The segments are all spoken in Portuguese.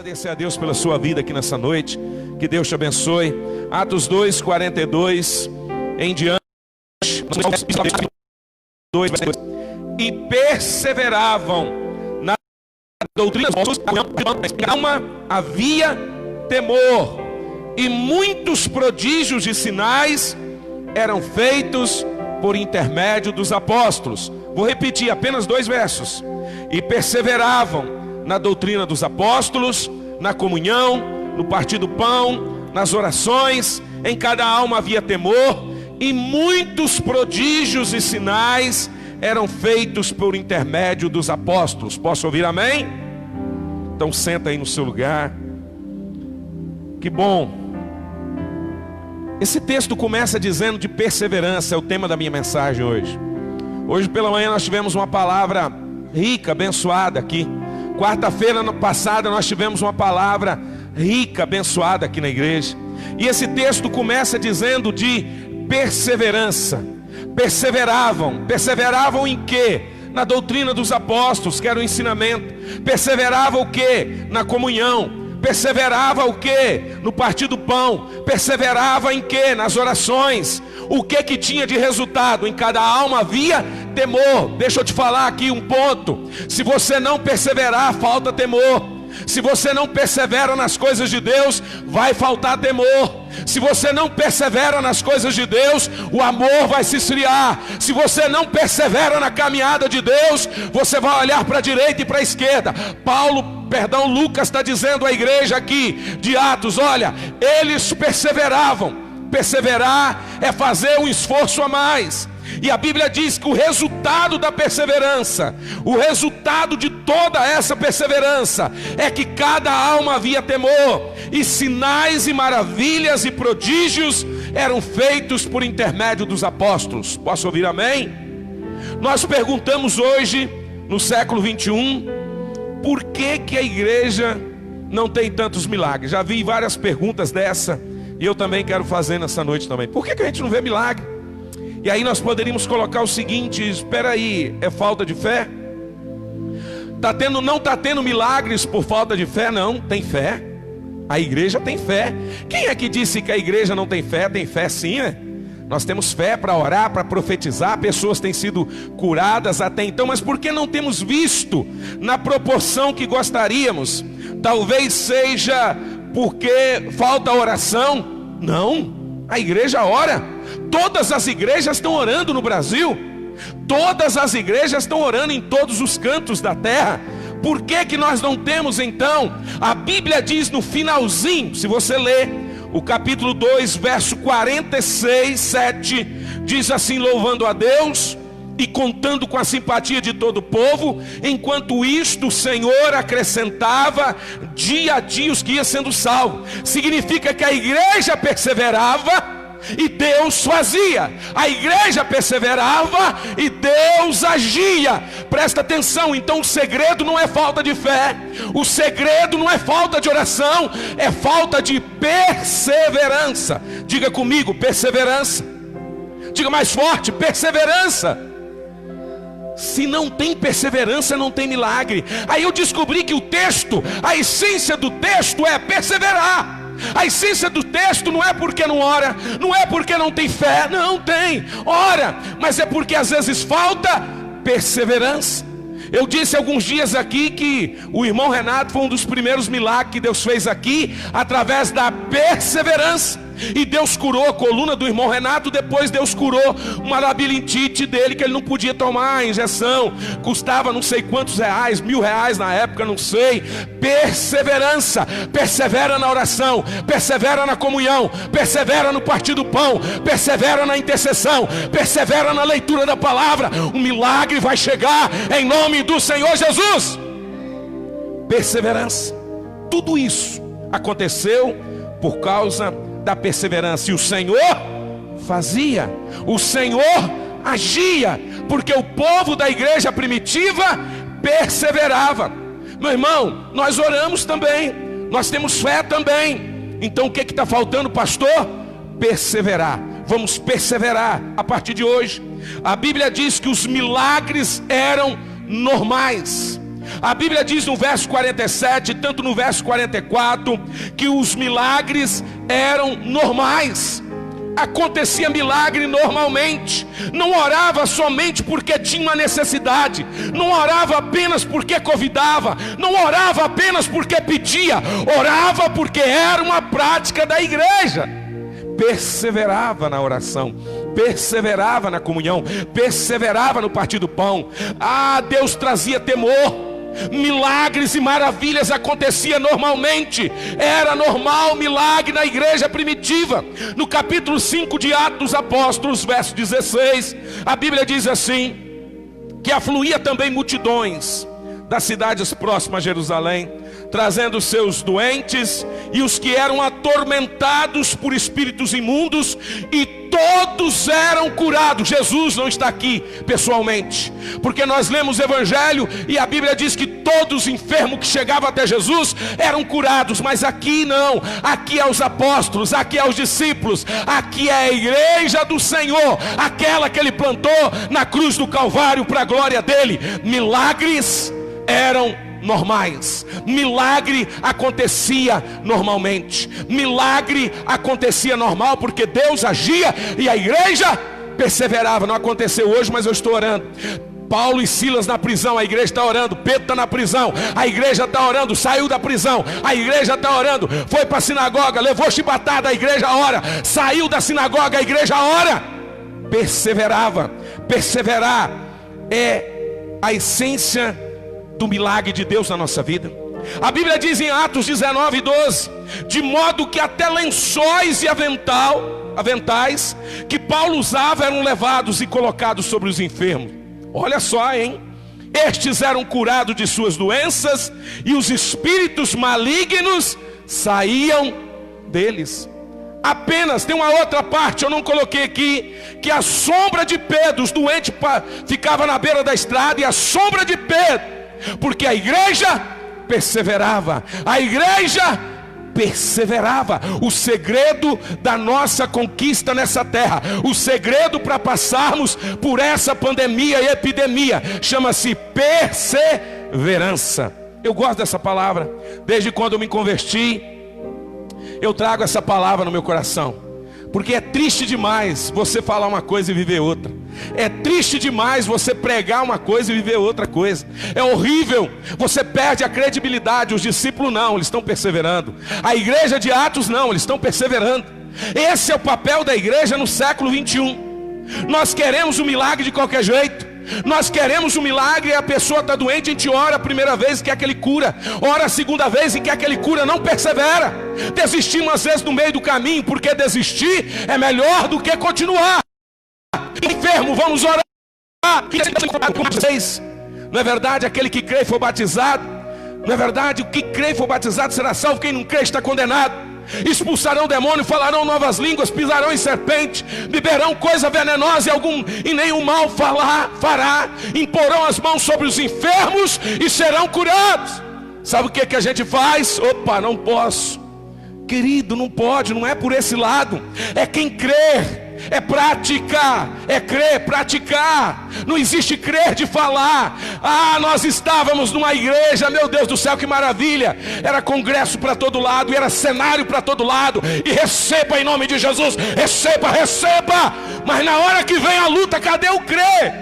Agradecer a Deus pela sua vida aqui nessa noite. Que Deus te abençoe. Atos 2, 42 em diante. E perseveravam na doutrina, calma, havia temor, e muitos prodígios e sinais eram feitos por intermédio dos apóstolos. Vou repetir apenas 2 versos. E perseveravam na doutrina dos apóstolos, na comunhão, no partir do pão, nas orações. Em cada alma havia temor, e muitos prodígios e sinais eram feitos por intermédio dos apóstolos. Posso ouvir amém? Então senta aí no seu lugar. Que bom. Esse texto começa dizendo de perseverança. É o tema da minha mensagem hoje. Hoje pela manhã nós tivemos uma palavra rica, abençoada aqui. Quarta-feira passada nós tivemos uma palavra rica, abençoada aqui na igreja. E esse texto começa dizendo de perseverança. Perseveravam em quê? Na doutrina dos apóstolos, que era o ensinamento. Perseverava o quê? Na comunhão. Perseverava o quê? No partir do pão. Perseverava em quê? Nas orações. O que tinha de resultado? Em cada alma havia temor. Deixa eu te falar aqui um ponto. Se você não perseverar, falta temor. Se você não persevera nas coisas de Deus, vai faltar temor. Se você não persevera nas coisas de Deus, o amor vai se esfriar. Se você não persevera na caminhada de Deus, você vai olhar para a direita e para a esquerda. Lucas está dizendo à igreja aqui de Atos, olha, eles perseveravam. Perseverar é fazer um esforço a mais. E a Bíblia diz que o resultado da perseverança, o resultado de toda essa perseverança, é que cada alma havia temor, e sinais e maravilhas e prodígios eram feitos por intermédio dos apóstolos. Posso ouvir amém? Nós perguntamos hoje, no século 21, por que a igreja não tem tantos milagres? Já vi várias perguntas dessa, e eu também quero fazer nessa noite também. Por que a gente não vê milagre? E aí nós poderíamos colocar o seguinte: espera aí, é falta de fé? Não está tendo milagres por falta de fé? Não, tem fé. A igreja tem fé. Quem é que disse que a igreja não tem fé? Tem fé sim, né? Nós temos fé para orar, para profetizar. Pessoas têm sido curadas até então. Mas por que não temos visto na proporção que gostaríamos? Talvez seja porque falta oração? Não, a igreja ora. Todas as igrejas estão orando no Brasil. Todas as igrejas estão orando em todos os cantos da terra. Por que nós não temos então? A Bíblia diz no finalzinho, se você ler o capítulo 2, verso 46, 7, diz assim: louvando a Deus e contando com a simpatia de todo o povo, enquanto isto o Senhor acrescentava dia a dia os que iam sendo salvos. Significa que a igreja perseverava e Deus fazia. A igreja perseverava e Deus agia. Presta atenção, então o segredo não é falta de fé, o segredo não é falta de oração, é falta de perseverança. Diga comigo, perseverança. Diga mais forte, perseverança. Se não tem perseverança, não tem milagre. Aí eu descobri que o texto, a essência do texto é perseverar. A essência do texto não é porque não ora, não é porque não tem fé, não tem, ora, mas é porque às vezes falta perseverança. Eu disse alguns dias aqui que o irmão Renato foi um dos primeiros milagres que Deus fez aqui, através da perseverança. E Deus curou a coluna do irmão Renato. Depois Deus curou uma labirintite dele, que ele não podia tomar a injeção, custava não sei quantos reais, R$1.000 na época, não sei. Perseverança. Persevera na oração, persevera na comunhão, persevera no partir do pão, persevera na intercessão, persevera na leitura da palavra. O milagre vai chegar em nome do Senhor Jesus. Perseverança. Tudo isso aconteceu por causa da perseverança. E o Senhor fazia, o Senhor agia, porque o povo da igreja primitiva perseverava. Meu irmão, nós oramos também, nós temos fé também. Então o que está faltando, pastor? Perseverar. Vamos perseverar a partir de hoje. A Bíblia diz que os milagres eram normais. A Bíblia diz no verso 47, tanto no verso 44, que os milagres eram normais. Acontecia milagre normalmente. Não orava somente porque tinha uma necessidade, não orava apenas porque convidava, não orava apenas porque pedia, orava porque era uma prática da igreja. Perseverava na oração, perseverava na comunhão, perseverava no partir do pão. Deus trazia temor. Milagres e maravilhas aconteciam normalmente. Era normal milagre na igreja primitiva. No capítulo 5 de Atos dos Apóstolos, verso 16, a Bíblia diz assim: que afluía também multidões das cidades próximas a Jerusalém, trazendo seus doentes e os que eram atormentados por espíritos imundos, e todos eram curados. Jesus não está aqui pessoalmente, porque nós lemos o Evangelho e a Bíblia diz que todos os enfermos que chegavam até Jesus eram curados, mas aqui não. Aqui é os apóstolos, aqui é os discípulos, aqui é a igreja do Senhor, aquela que Ele plantou na cruz do Calvário para a glória dEle. Milagres eram normais. Milagre acontecia normalmente. Milagre acontecia normal porque Deus agia e a igreja perseverava. Não aconteceu hoje, mas eu estou orando. Paulo e Silas na prisão, a igreja está orando. Pedro está na prisão, a igreja está orando. Saiu da prisão, a igreja está orando. Foi para a sinagoga, levou chibatada, a igreja ora. Saiu da sinagoga, a igreja ora. Perseverava. Perseverar é a essência do milagre de Deus na nossa vida. A Bíblia diz em Atos 19:12, de modo que até lençóis e aventais que Paulo usava eram levados e colocados sobre os enfermos. Olha só, hein? Estes eram curados de suas doenças e os espíritos malignos saíam deles. Apenas, tem uma outra parte, eu não coloquei aqui, que a sombra de Pedro, os doentes ficavam na beira da estrada, e a sombra de Pedro, porque a igreja perseverava, a igreja perseverava. O segredo da nossa conquista nessa terra, o segredo para passarmos por essa pandemia e epidemia, chama-se perseverança. Eu gosto dessa palavra. Desde quando eu me converti, eu trago essa palavra no meu coração, porque é triste demais você falar uma coisa e viver outra. É triste demais você pregar uma coisa e viver outra coisa. É horrível, você perde a credibilidade. Os discípulos não, eles estão perseverando. A igreja de Atos não, eles estão perseverando. Esse é o papel da igreja no século 21. Nós queremos um milagre de qualquer jeito. Nós queremos um milagre e a pessoa está doente, a gente ora a primeira vez e quer que Ele cura, ora a segunda vez e quer que Ele cura, não persevera. Desistimos às vezes no meio do caminho, porque desistir é melhor do que continuar. Enfermo, vamos orar. Não é verdade? Aquele que crê e for batizado, não é verdade? O que crê e for batizado será salvo, quem não crê está condenado. Expulsarão demônio, falarão novas línguas, pisarão em serpente, beberão coisa venenosa e nenhum mal fará, imporão as mãos sobre os enfermos e serão curados. Sabe o que a gente faz? Opa, não posso. Querido, não pode, não é por esse lado. É quem crê, é praticar, é crer, praticar. Não existe crer de falar. Nós estávamos numa igreja, meu Deus do céu, que maravilha. Era congresso para todo lado, e era cenário para todo lado. E receba em nome de Jesus, receba, receba. Mas na hora que vem a luta, cadê o crer?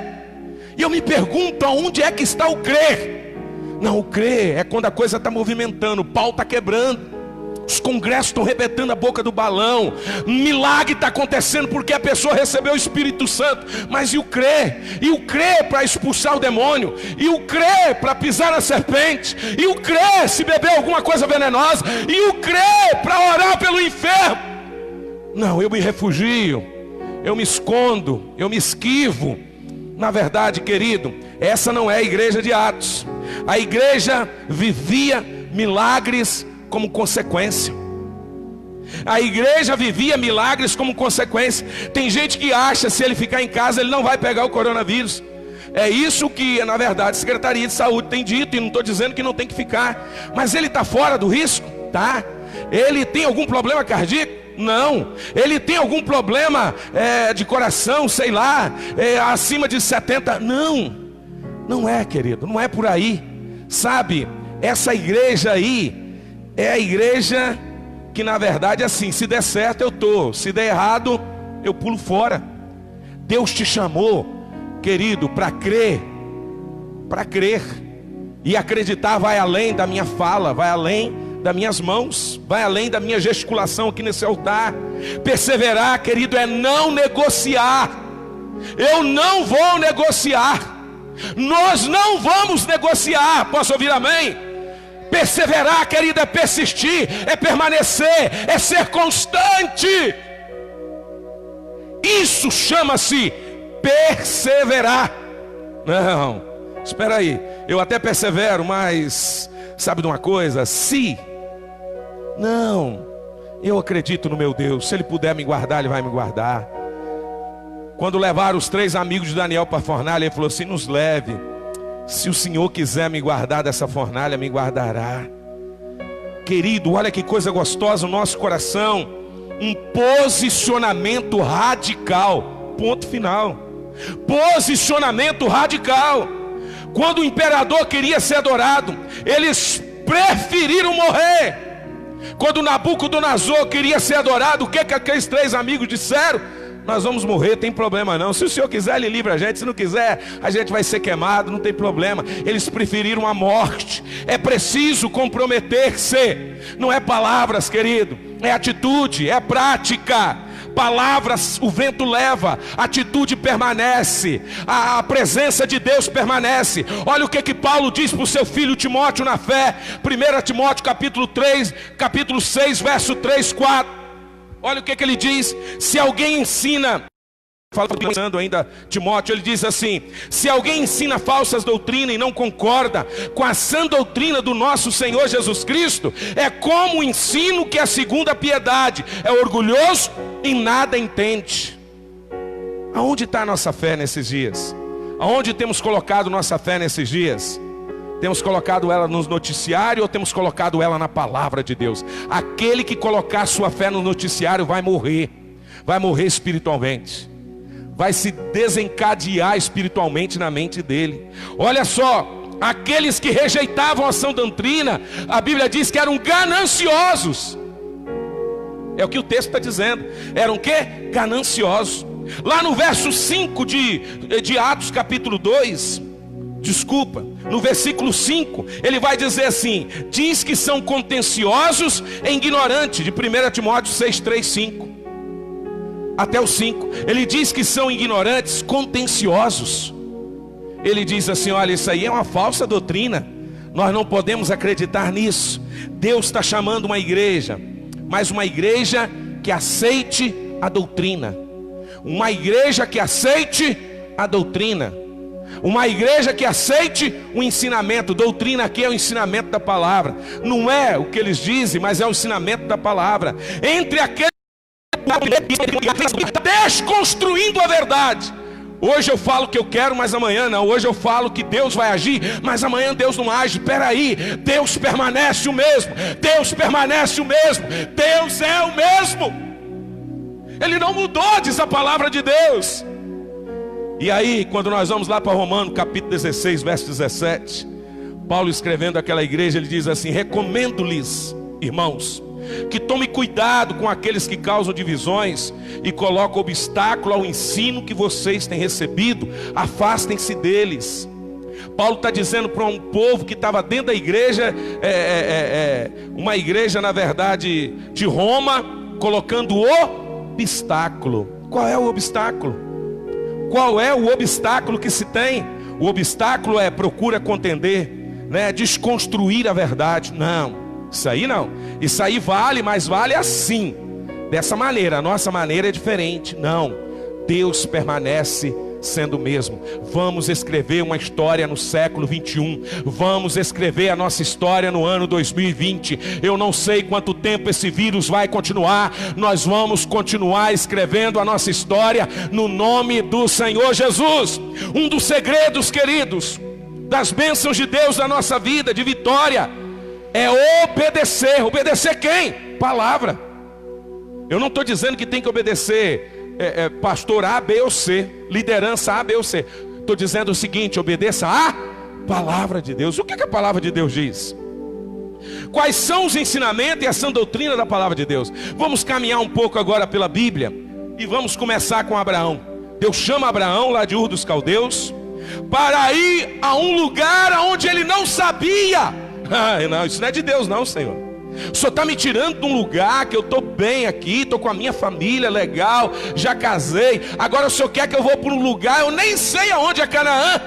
E eu me pergunto, aonde é que está o crer? Não, o crer é quando a coisa está movimentando, o pau está quebrando, os congressos estão arrebentando a boca do balão, milagre está acontecendo porque a pessoa recebeu o Espírito Santo. Mas e o crer? E o crer para expulsar o demônio? E o crer para pisar na serpente? E o crer se beber alguma coisa venenosa? E o crer para orar pelo enfermo? Não, eu me refugio, eu me escondo, eu me esquivo. Na verdade, querido, essa não é a igreja de Atos. A igreja vivia milagres como consequência. A igreja vivia milagres como consequência. Tem gente que acha, se ele ficar em casa, ele não vai pegar o coronavírus. É isso que, na verdade, a Secretaria de Saúde tem dito. E não estou dizendo que não tem que ficar, mas ele está fora do risco? Tá. Ele tem algum problema cardíaco? Não. Ele tem algum problema de coração, sei lá, acima de 70? Não. Não é, querido, não é por aí. Sabe, essa igreja aí é a igreja que na verdade é assim: se der certo eu estou, se der errado eu pulo fora. Deus te chamou, querido, para crer. E acreditar vai além da minha fala, vai além das minhas mãos, vai além da minha gesticulação aqui nesse altar. Perseverar, querido, é não negociar. Eu não vou negociar. Nós não vamos negociar. Posso ouvir amém? Perseverar, querido, é persistir, é permanecer, é ser constante. Isso chama-se perseverar. Não, espera aí, eu até persevero, mas sabe de uma coisa? Não, eu acredito no meu Deus. Se Ele puder me guardar, Ele vai me guardar. Quando levaram os 3 amigos de Daniel para a fornalha, ele falou assim: nos leve. Se o Senhor quiser me guardar dessa fornalha, me guardará. Querido, olha que coisa gostosa no nosso coração. Um posicionamento radical. Ponto final. Posicionamento radical. Quando o imperador queria ser adorado, eles preferiram morrer. Quando Nabucodonosor queria ser adorado, o que aqueles 3 amigos disseram? Nós vamos morrer, tem problema não. Se o Senhor quiser, Ele livra a gente. Se não quiser, a gente vai ser queimado, não tem problema. Eles preferiram a morte. É preciso comprometer-se. Não é palavras, querido, é atitude, é prática. Palavras o vento leva, atitude permanece, a presença de Deus permanece. Olha o que Paulo diz para o seu filho Timóteo na fé. 1 Timóteo capítulo 6, verso 3, 4. Olha o que ele diz: se alguém ensina, falando ainda Timóteo, ele diz assim: se alguém ensina falsas doutrinas e não concorda com a sã doutrina do nosso Senhor Jesus Cristo, é como o ensino que é segundo a piedade, é orgulhoso e nada entende. Aonde está a nossa fé nesses dias? Aonde temos colocado nossa fé nesses dias? Temos colocado ela nos noticiários ou temos colocado ela na palavra de Deus? Aquele que colocar sua fé no noticiário vai morrer espiritualmente, vai se desencadear espiritualmente na mente dele. Olha só, aqueles que rejeitavam a sã doutrina, a Bíblia diz que eram gananciosos. É o que o texto está dizendo. Eram o quê? Gananciosos. Lá no verso 5 de Atos capítulo 2, no versículo 5, ele vai dizer assim: diz que são contenciosos e ignorantes. De 1 Timóteo 6, 3, 5 até o 5, ele diz que são ignorantes, contenciosos. Ele diz assim: olha, isso aí é uma falsa doutrina, nós não podemos acreditar nisso. Deus está chamando uma igreja, mas uma igreja que aceite a doutrina. Uma igreja que aceite a doutrina. Uma igreja que aceite o ensinamento. Doutrina aqui é o ensinamento da palavra. Não é o que eles dizem, mas é o ensinamento da palavra. Entre aqueles desconstruindo a verdade. Hoje eu falo que eu quero, mas amanhã não. Hoje eu falo que Deus vai agir, mas amanhã Deus não age. Peraí, Deus permanece o mesmo. Deus permanece o mesmo. Deus é o mesmo. Ele não mudou, diz a palavra de Deus. E aí, quando nós vamos lá para Romanos capítulo 16, verso 17, Paulo escrevendo àquela igreja, ele diz assim: recomendo-lhes, irmãos, que tome cuidado com aqueles que causam divisões e colocam obstáculo ao ensino que vocês têm recebido. Afastem-se deles. Paulo está dizendo para um povo que estava dentro da igreja, uma igreja na verdade de Roma, colocando obstáculo. Qual é o obstáculo? Qual é o obstáculo que se tem? O obstáculo é procura contender, né? Desconstruir a verdade. Não, isso aí não. Isso aí vale, mas vale assim, dessa maneira. A nossa maneira é diferente. Não, Deus permanece sendo o mesmo. Vamos escrever uma história no século 21. Vamos escrever a nossa história no ano 2020. Eu não sei quanto tempo esse vírus vai continuar. Nós vamos continuar escrevendo a nossa história no nome do Senhor Jesus. Um dos segredos, queridos, das bênçãos de Deus na nossa vida, de vitória, é obedecer. Obedecer quem? Palavra. Eu não estou dizendo que tem que obedecer pastor A, B ou C, liderança A, B ou C. Estou dizendo o seguinte: obedeça a palavra de Deus. O que a palavra de Deus diz? Quais são os ensinamentos e a sã doutrina da palavra de Deus? Vamos caminhar um pouco agora pela Bíblia e vamos começar com Abraão. Deus chama Abraão lá de Ur dos Caldeus para ir a um lugar onde ele não sabia. Não, isso não é de Deus não, Senhor. O Senhor está me tirando de um lugar que eu estou bem aqui, estou com a minha família legal, já casei. Agora o Senhor quer que eu vou para um lugar, eu nem sei aonde é Canaã.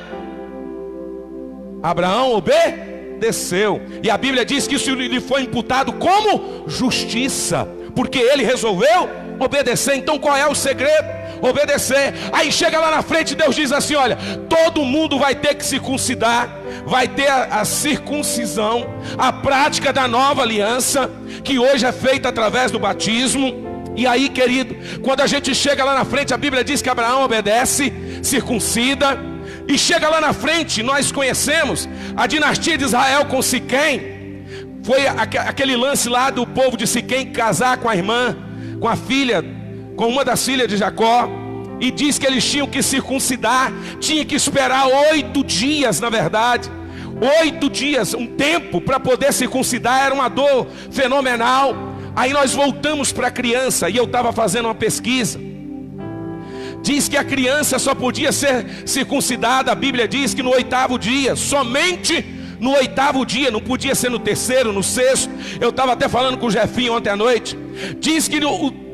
Abraão obedeceu. E a Bíblia diz que isso lhe foi imputado como justiça, porque ele resolveu obedecer. Então qual é o segredo? Obedecer. Aí chega lá na frente, Deus diz assim: olha, todo mundo vai ter que circuncidar, vai ter a circuncisão, a prática da nova aliança, que hoje é feita através do batismo. E aí, querido, quando a gente chega lá na frente, a Bíblia diz que Abraão obedece, circuncida. E chega lá na frente, nós conhecemos a dinastia de Israel com Siquém. Foi aquele lance lá do povo de Siquém casar com a irmã, com a filha, com uma das filhas de Jacó. E diz que eles tinham que circuncidar, tinha que esperar 8 dias, na verdade 8 dias, um tempo para poder circuncidar. Era uma dor fenomenal. Aí nós voltamos para a criança, e eu estava fazendo uma pesquisa. Diz que a criança só podia ser circuncidada, a Bíblia diz que no 8º dia, somente no 8º dia, não podia ser no 3º, no 6º. Eu estava até falando com o Jefinho ontem à noite. Diz que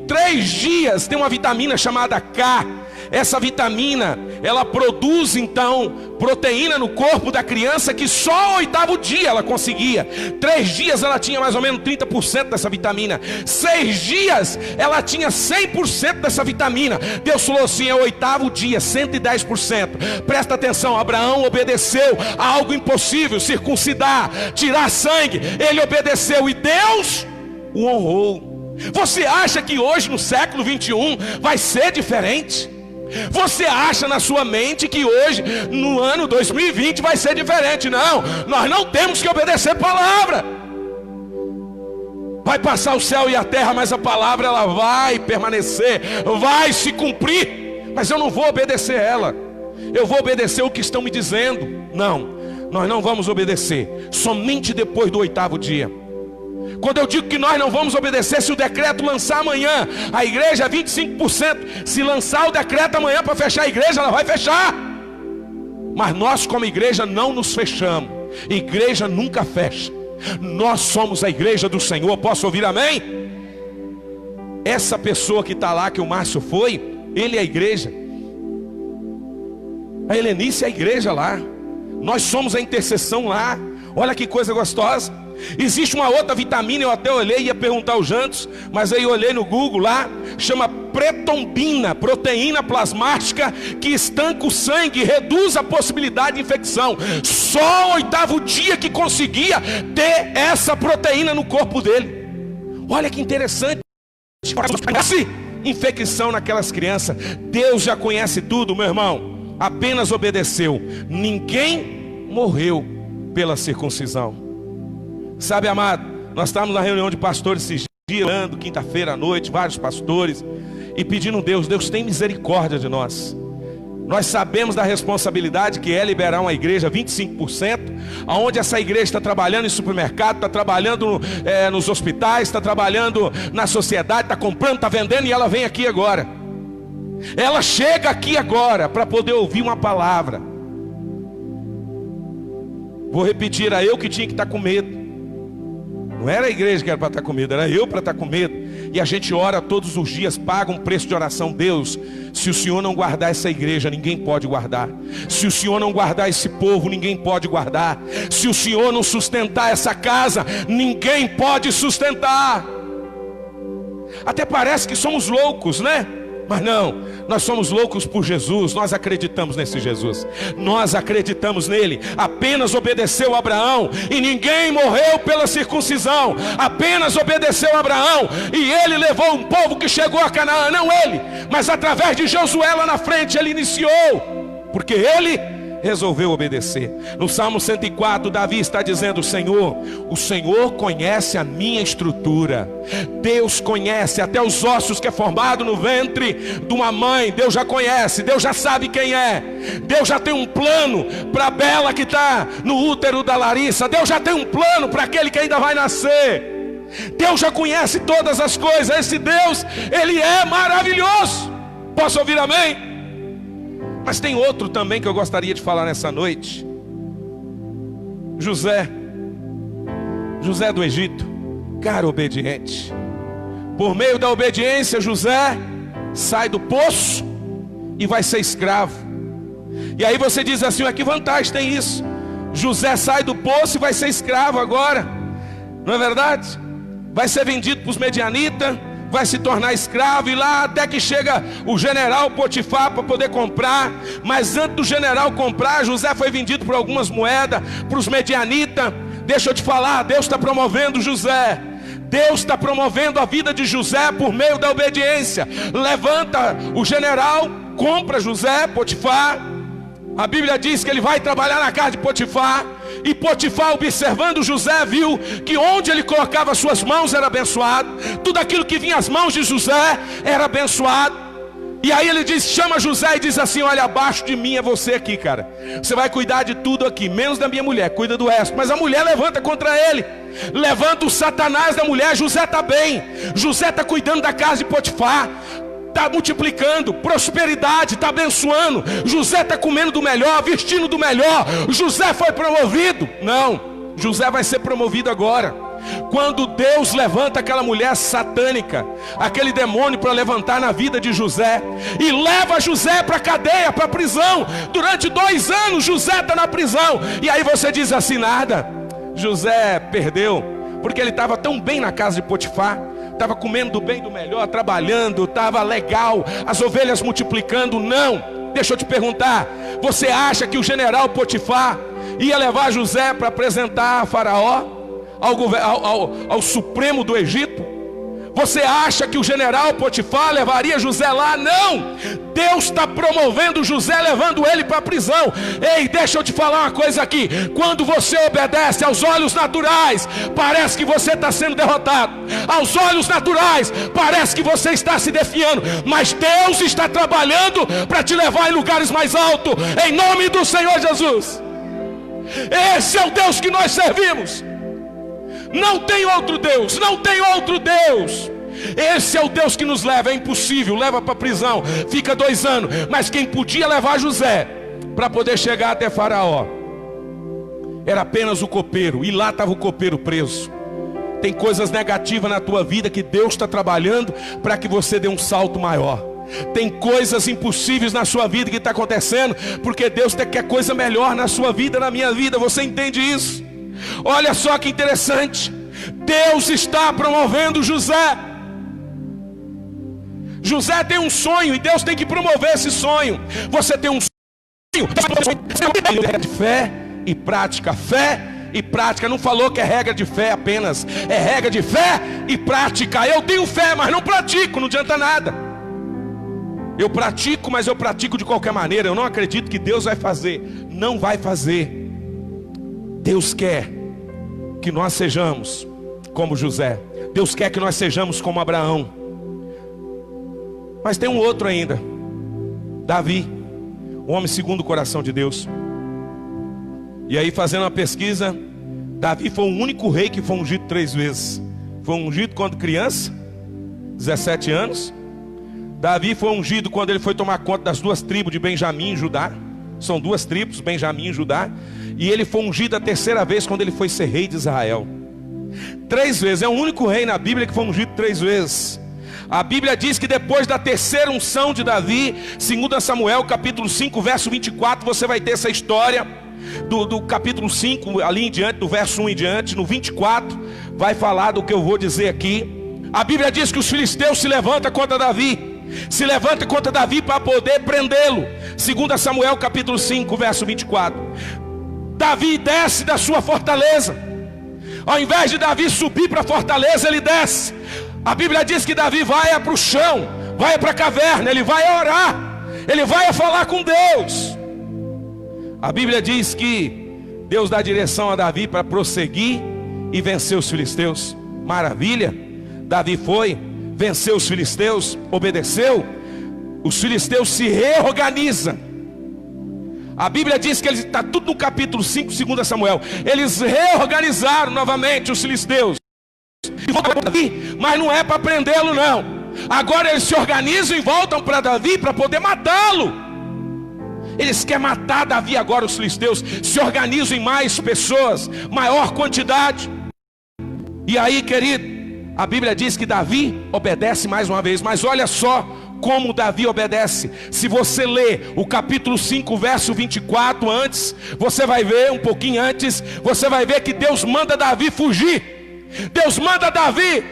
3 dias tem uma vitamina chamada K. Essa vitamina, ela produz então proteína no corpo da criança, que só o 8º dia ela conseguia. 3 dias ela tinha mais ou menos 30% dessa vitamina. 6 dias ela tinha 100% dessa vitamina. Deus falou assim: é o 8º dia, 110%. Presta atenção, Abraão obedeceu a algo impossível, circuncidar, tirar sangue. Ele obedeceu e Deus o honrou. Você acha que hoje no século 21 vai ser diferente? Você acha na sua mente que hoje, no ano 2020, vai ser diferente? Não, nós não temos que obedecer palavra. Vai passar o céu e a terra, mas a palavra ela vai permanecer, vai se cumprir. Mas eu não vou obedecer ela, eu vou obedecer o que estão me dizendo. Não, nós não vamos obedecer somente depois do 8º dia. Quando eu digo que nós não vamos obedecer, se o decreto lançar amanhã, a igreja é 25%. Se lançar o decreto amanhã para fechar a igreja, ela vai fechar. Mas nós como igreja não nos fechamos. Igreja nunca fecha. Nós somos a igreja do Senhor. Posso ouvir amém? Essa pessoa que está lá, que o Márcio foi, ele é a igreja. A Helenice é a igreja lá. Nós somos a intercessão lá. Olha que coisa gostosa. Existe uma outra vitamina, eu até olhei, ia perguntar aos Jantos, mas aí eu olhei no Google lá, chama pretombina, proteína plasmática, que estanca o sangue, reduz a possibilidade de infecção. Só o 8º dia que conseguia ter essa proteína no corpo dele. Olha que interessante. Infecção naquelas crianças. Deus já conhece tudo, meu irmão. Apenas obedeceu. Ninguém morreu pela circuncisão. Sabe, amado, nós estávamos na reunião de pastores esses dias, quinta-feira à noite, vários pastores, e pedindo a Deus: Deus, tem misericórdia de nós. Nós sabemos da responsabilidade que é liberar uma igreja 25%, onde essa igreja está trabalhando em supermercado, está trabalhando nos hospitais, está trabalhando na sociedade, está comprando, está vendendo, e ela vem aqui agora. Ela chega aqui agora para poder ouvir uma palavra. Vou repetir, era eu que tinha que estar com medo. Não era a igreja que era para estar com medo, era eu para estar com medo. E a gente ora todos os dias, paga um preço de oração. Deus, se o Senhor não guardar essa igreja, ninguém pode guardar. Se o Senhor não guardar esse povo, ninguém pode guardar. Se o Senhor não sustentar essa casa, ninguém pode sustentar. Até parece que somos loucos, né? Mas não, nós somos loucos por Jesus. Nós acreditamos nesse Jesus, nós acreditamos nele. Apenas obedeceu Abraão, e ninguém morreu pela circuncisão. Apenas obedeceu Abraão, e ele levou um povo que chegou a Canaã. Não ele, mas através de Josué lá na frente ele iniciou, porque ele resolveu obedecer. No Salmo 104, Davi está dizendo: Senhor, o Senhor conhece a minha estrutura. Deus conhece até os ossos que é formado no ventre de uma mãe. Deus já conhece, Deus já sabe quem é. Deus já tem um plano para a Bela que está no útero da Larissa. Deus já tem um plano para aquele que ainda vai nascer. Deus já conhece todas as coisas. Esse Deus, Ele é maravilhoso. Posso ouvir amém? Mas tem outro também que eu gostaria de falar nessa noite. José do Egito, cara obediente. Por meio da obediência, José sai do poço e vai ser escravo. E aí você diz assim: que vantagem tem isso? José sai do poço e vai ser escravo agora, não é verdade? Vai ser vendido para os medianitas, vai se tornar escravo, e lá até que chega o general Potifar para poder comprar. Mas antes do general comprar, José foi vendido por algumas moedas para os medianitas. Deixa eu te falar, Deus está promovendo José. Deus está promovendo a vida de José por meio da obediência. Levanta o general, compra José, Potifar. A Bíblia diz que ele vai trabalhar na casa de Potifar. E Potifar, observando José, viu que onde ele colocava suas mãos era abençoado. Tudo aquilo que vinha às mãos de José era abençoado. E aí ele diz, chama José e diz assim: olha, abaixo de mim é você aqui, cara. Você vai cuidar de tudo aqui, menos da minha mulher, cuida do resto. Mas a mulher levanta contra ele, levanta o Satanás da mulher. José está bem, José está cuidando da casa de Potifar, está multiplicando, prosperidade, está abençoando. José está comendo do melhor, vestindo do melhor. José foi promovido. Não, José vai ser promovido agora. Quando Deus levanta aquela mulher satânica, aquele demônio para levantar na vida de José, e leva José para a cadeia, para a prisão. Durante 2 anos José está na prisão. E aí você diz assim: nada, José perdeu, porque ele estava tão bem na casa de Potifar, estava comendo do bem do melhor, trabalhando, estava legal, as ovelhas multiplicando. Não, deixa eu te perguntar, você acha que o general Potifar ia levar José para apresentar a Faraó, ao Supremo do Egito? Você acha que o general Potifar levaria José lá? Não! Deus está promovendo José, levando ele para a prisão. Ei, deixa eu te falar uma coisa aqui: quando você obedece aos olhos naturais, parece que você está sendo derrotado. Aos olhos naturais, parece que você está se defiando. Mas Deus está trabalhando para te levar em lugares mais altos, em nome do Senhor Jesus. Esse é o Deus que nós servimos. Não tem outro Deus, não tem outro Deus. Esse é o Deus que nos leva. É impossível, leva para a prisão, fica 2 anos. Mas quem podia levar José para poder chegar até Faraó era apenas o copeiro, e lá estava o copeiro preso. Tem coisas negativas na tua vida que Deus está trabalhando para que você dê um salto maior. Tem coisas impossíveis na sua vida que está acontecendo porque Deus quer coisa melhor na sua vida, na minha vida. Você entende isso? Olha só que interessante, Deus está promovendo José. José tem um sonho e Deus tem que promover esse sonho. Você tem um sonho, regra de fé e prática. Fé e prática, não falou que é regra de fé apenas, é regra de fé e prática. Eu tenho fé, mas não pratico, não adianta nada. Eu pratico, mas eu pratico de qualquer maneira. Eu não acredito que Deus vai fazer, não vai fazer. Deus quer que nós sejamos como José. Deus quer que nós sejamos como Abraão. Mas tem um outro ainda, Davi, o homem segundo o coração de Deus. E aí, fazendo uma pesquisa, Davi foi o único rei que foi ungido 3 vezes. Foi ungido quando criança, 17 anos. Davi foi ungido quando ele foi tomar conta das 2 tribos de Benjamim e Judá. São 2 tribos, Benjamim e Judá. E ele foi ungido a 3ª vez quando ele foi ser rei de Israel. 3 vezes, é o único rei na Bíblia que foi ungido 3 vezes. A Bíblia diz que depois da 3ª unção de Davi, 2 Samuel capítulo 5 verso 24, você vai ter essa história do capítulo 5 ali em diante, do verso 1 em diante. No 24 vai falar do que eu vou dizer aqui. A Bíblia diz que os filisteus se levantam contra Davi, se levanta contra Davi para poder prendê-lo. 2 Samuel capítulo 5 verso 24. Davi desce da sua fortaleza. Ao invés de Davi subir para a fortaleza, ele desce. A Bíblia diz que Davi vai para o chão, vai para a caverna, ele vai orar, ele vai falar com Deus. A Bíblia diz que Deus dá direção a Davi para prosseguir e vencer os filisteus. Maravilha. Davi foi, venceu os filisteus, obedeceu. Os filisteus se reorganizam. A Bíblia diz que está tudo no capítulo 5, 2 Samuel. Eles reorganizaram novamente os filisteus. Mas não é para prendê-lo não. Agora eles se organizam e voltam para Davi para poder matá-lo. Eles querem matar Davi agora, os filisteus. Se organizam em mais pessoas, maior quantidade. E aí, querido, a Bíblia diz que Davi obedece mais uma vez. Mas olha só como Davi obedece. Se você ler o capítulo 5, verso 24 antes, você vai ver, um pouquinho antes, você vai ver que Deus manda Davi fugir. Deus manda Davi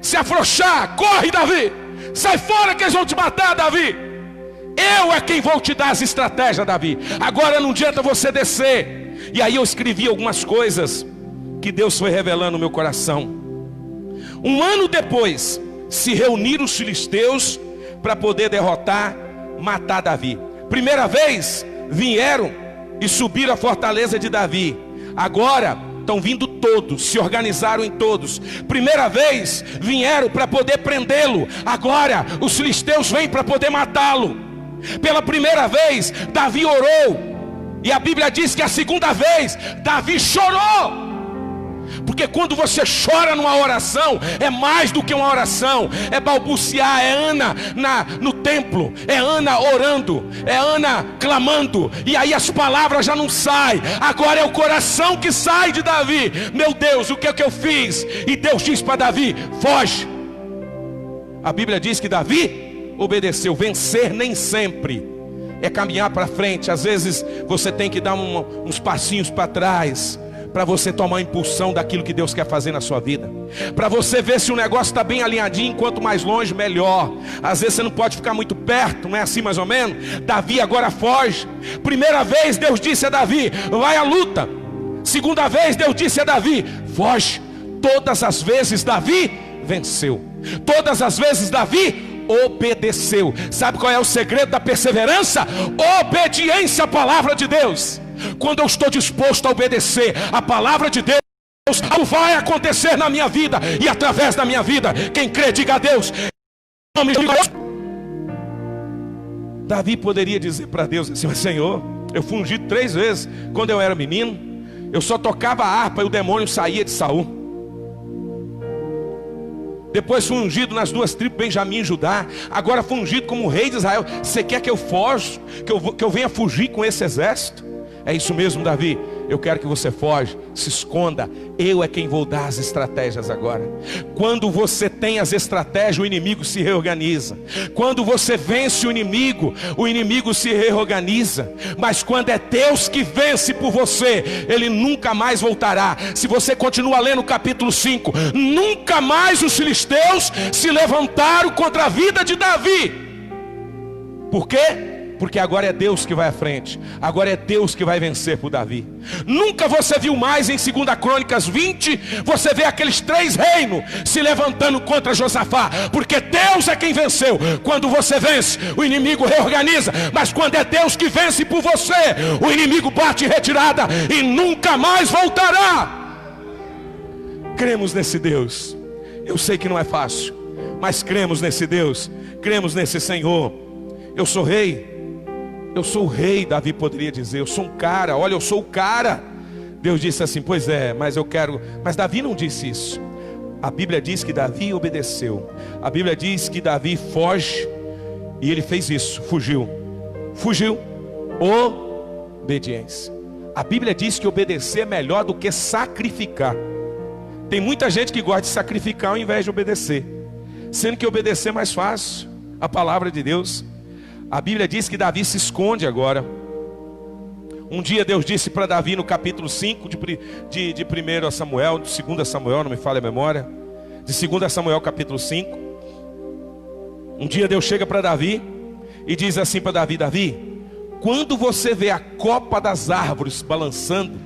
se afrouxar. Corre, Davi, sai fora que eles vão te matar, Davi. Eu é quem vou te dar as estratégias, Davi. Agora não adianta você descer. E aí eu escrevi algumas coisas que Deus foi revelando no meu coração. Um ano depois, se reuniram os filisteus para poder derrotar, matar Davi. Primeira vez vieram e subiram a fortaleza de Davi. Agora estão vindo todos, se organizaram em todos. Primeira vez vieram para poder prendê-lo. Agora os filisteus vêm para poder matá-lo. Pela primeira vez Davi orou. E a Bíblia diz que a segunda vez Davi chorou. Porque quando você chora numa oração, é mais do que uma oração. É balbuciar, é Ana no templo, é Ana orando, é Ana clamando. E aí as palavras já não saem. Agora é o coração que sai de Davi. Meu Deus, o que é que eu fiz? E Deus diz para Davi, foge. A Bíblia diz que Davi obedeceu. Vencer nem sempre é caminhar para frente. Às vezes você tem que dar uns passinhos para trás, para você tomar a impulsão daquilo que Deus quer fazer na sua vida, para você ver se o negócio está bem alinhadinho. Quanto mais longe, melhor. Às vezes você não pode ficar muito perto, não é assim mais ou menos? Davi agora foge. Primeira vez Deus disse a Davi, vai à luta. Segunda vez Deus disse a Davi, foge. Todas as vezes Davi venceu. Todas as vezes Davi obedeceu. Sabe qual é o segredo da perseverança? Obediência à palavra de Deus. Quando eu estou disposto a obedecer a palavra de Deus, algo vai acontecer na minha vida e através da minha vida. Quem crê, diga a Deus. Davi poderia dizer para Deus assim, mas Senhor, eu fui ungido 3 vezes. Quando eu era menino, eu só tocava a harpa e o demônio saía de Saul. Depois fui ungido nas 2 tribos, Benjamim e Judá. Agora fui ungido como rei de Israel. Você quer que eu foge? Que eu venha fugir com esse exército? É isso mesmo, Davi. Eu quero que você foge, se esconda. Eu é quem vou dar as estratégias agora. Quando você tem as estratégias, o inimigo se reorganiza. Quando você vence o inimigo se reorganiza. Mas quando é Deus que vence por você, ele nunca mais voltará. Se você continua lendo o capítulo 5, nunca mais os filisteus se levantaram contra a vida de Davi. Por quê? Porque agora é Deus que vai à frente. Agora é Deus que vai vencer por Davi. Nunca você viu mais em 2 Crônicas 20, você vê aqueles 3 reinos se levantando contra Josafá. Porque Deus é quem venceu. Quando você vence, o inimigo reorganiza. Mas quando é Deus que vence por você, o inimigo bate em retirada e nunca mais voltará. Cremos nesse Deus. Eu sei que não é fácil, mas cremos nesse Deus. Cremos nesse Senhor. Eu sou rei. Eu sou o rei, Davi poderia dizer. Eu sou um cara, olha, eu sou o cara. Deus disse assim, pois é, mas eu quero. Mas Davi não disse isso. A Bíblia diz que Davi obedeceu. A Bíblia diz que Davi foge. E ele fez isso, fugiu. Fugiu. Obediência. A Bíblia diz que obedecer é melhor do que sacrificar. Tem muita gente que gosta de sacrificar ao invés de obedecer, sendo que obedecer é mais fácil a palavra de Deus. A Bíblia diz que Davi se esconde agora. Um dia Deus disse para Davi no capítulo 5 de 1 Samuel, de 2 Samuel, não me falha a memória, de 2 Samuel capítulo 5. Um dia Deus chega para Davi e diz assim para Davi, Davi, quando você vê a copa das árvores balançando,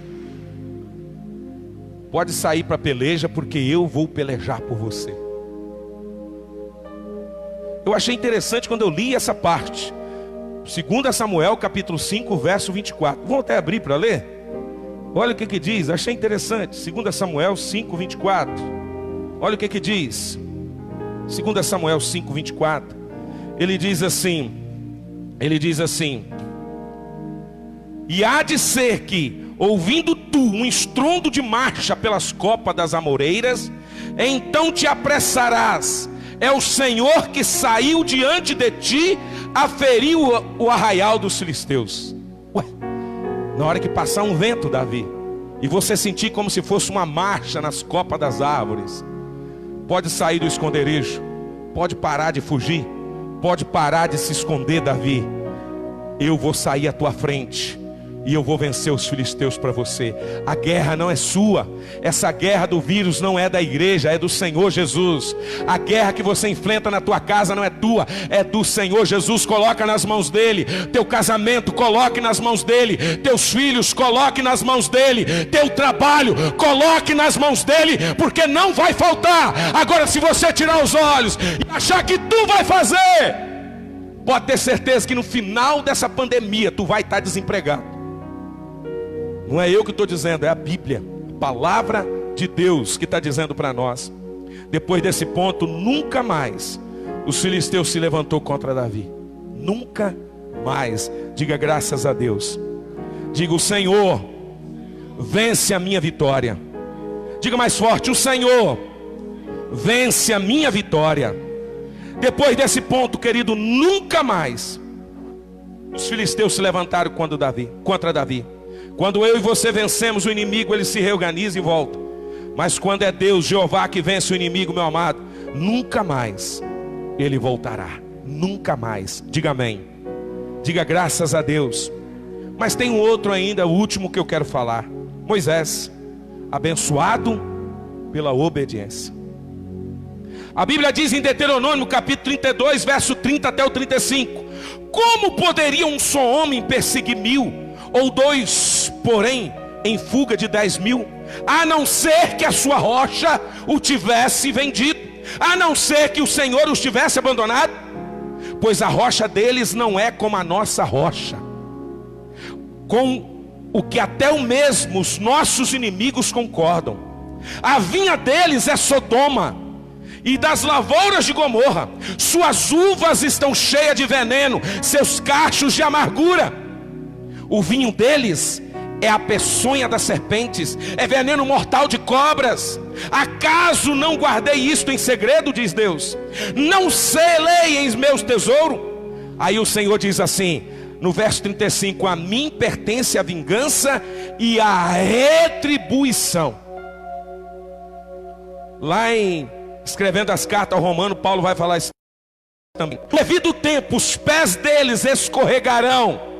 pode sair para peleja, porque eu vou pelejar por você. Eu achei interessante quando eu li essa parte. 2 Samuel capítulo 5, verso 24. Vamos até abrir para ler? Olha o que diz, achei interessante. 2 Samuel 5, 24. Olha o que diz. 2 Samuel 5, 24. Ele diz assim: e há de ser que, ouvindo tu um estrondo de marcha pelas copas das amoreiras, então te apressarás. É o Senhor que saiu diante de ti a ferir o arraial dos filisteus. Ué, na hora que passar um vento, Davi, e você sentir como se fosse uma marcha nas copas das árvores, pode sair do esconderijo, pode parar de fugir, pode parar de se esconder, Davi. Eu vou sair à tua frente e eu vou vencer os filisteus para você. A guerra não é sua. Essa guerra do vírus não é da igreja, é do Senhor Jesus. A guerra que você enfrenta na tua casa não é tua, é do Senhor Jesus. Coloca nas mãos dele. Teu casamento, coloque nas mãos dele. Teus filhos, coloque nas mãos dele. Teu trabalho, coloque nas mãos dele, porque não vai faltar. Agora, se você tirar os olhos e achar que tu vai fazer, pode ter certeza que no final dessa pandemia tu vai estar desempregado. Não é eu que estou dizendo, é a Bíblia, a palavra de Deus que está dizendo para nós. Depois desse ponto, nunca mais os filisteus se levantou contra Davi. Nunca mais. Diga graças a Deus. Diga: o Senhor vence a minha vitória. Diga mais forte: o Senhor vence a minha vitória. Depois desse ponto, querido, nunca mais os filisteus se levantaram contra Davi. Quando eu e você vencemos o inimigo, ele se reorganiza e volta. Mas quando é Deus, Jeová, que vence o inimigo, meu amado, nunca mais ele voltará. Nunca mais. Diga amém. Diga graças a Deus. Mas tem um outro ainda, o último que eu quero falar. Moisés, abençoado pela obediência. A Bíblia diz em Deuteronômio capítulo 32, verso 30 até o 35: como poderia um só homem perseguir 1000? Ou 2, porém, em fuga de 10.000, a não ser que a sua rocha o tivesse vendido, a não ser que o Senhor os tivesse abandonado? Pois a rocha deles não é como a nossa rocha, com o que até o mesmo os nossos inimigos concordam. A vinha deles é Sodoma, e das lavouras de Gomorra. Suas uvas estão cheias de veneno, seus cachos de amargura. O vinho deles é a peçonha das serpentes, é veneno mortal de cobras. Acaso não guardei isto em segredo, diz Deus? Não selei em meus tesouros? Aí o Senhor diz assim, no verso 35: a mim pertence a vingança e a retribuição. Lá em escrevendo as cartas ao Romano, Paulo vai falar isso também. Devido o tempo, os pés deles escorregarão.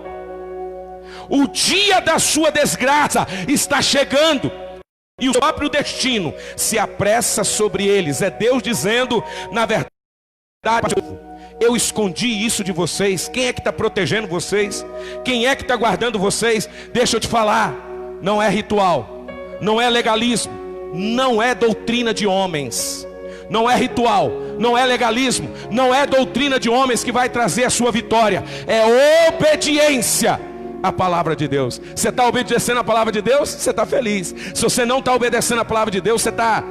O dia da sua desgraça está chegando, e o próprio destino se apressa sobre eles. É Deus dizendo: na verdade, eu escondi isso de vocês. Quem é que está protegendo vocês? Quem é que está guardando vocês? Deixa eu te falar, não é ritual, não é legalismo, não é doutrina de homens. Não é ritual, não é legalismo, não é doutrina de homens que vai trazer a sua vitória. É obediência à palavra de Deus. Você está obedecendo a palavra de Deus? Você está feliz. Se você não está obedecendo a palavra de Deus, você está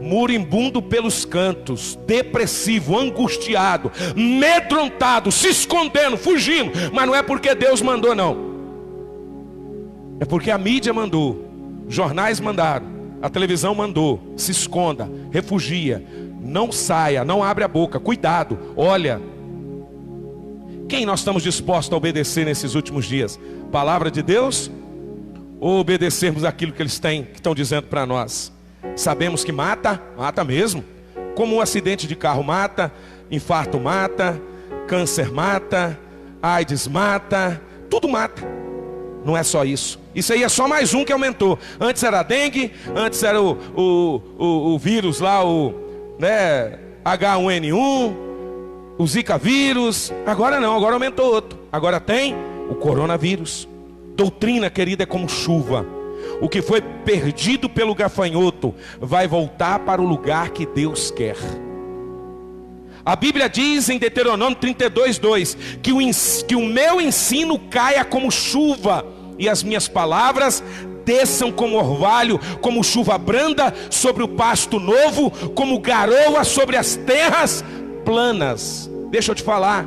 moribundo pelos cantos, depressivo, angustiado, amedrontado, se escondendo, fugindo. Mas não é porque Deus mandou, não. É porque a mídia mandou, jornais mandaram, a televisão mandou. Se esconda, refugia, não saia, não abre a boca. Cuidado, olha. Quem nós estamos dispostos a obedecer nesses últimos dias? Palavra de Deus? Ou obedecermos aquilo que eles têm, que estão dizendo para nós? Sabemos que mata, mata mesmo. Como um acidente de carro mata, infarto mata, câncer mata, AIDS mata, tudo mata. Não é só isso. Isso aí é só mais um que aumentou. Antes era a dengue, antes era o vírus lá, H1N1, o Zika vírus. Agora não, agora aumentou outro. Agora tem o coronavírus. Doutrina, querida, é como chuva. O que foi perdido pelo gafanhoto vai voltar para o lugar que Deus quer. A Bíblia diz em Deuteronômio 32:2 que o meu ensino caia como chuva e as minhas palavras desçam como orvalho, como chuva branda sobre o pasto novo, como garoa sobre as terras planas. Deixa eu te falar,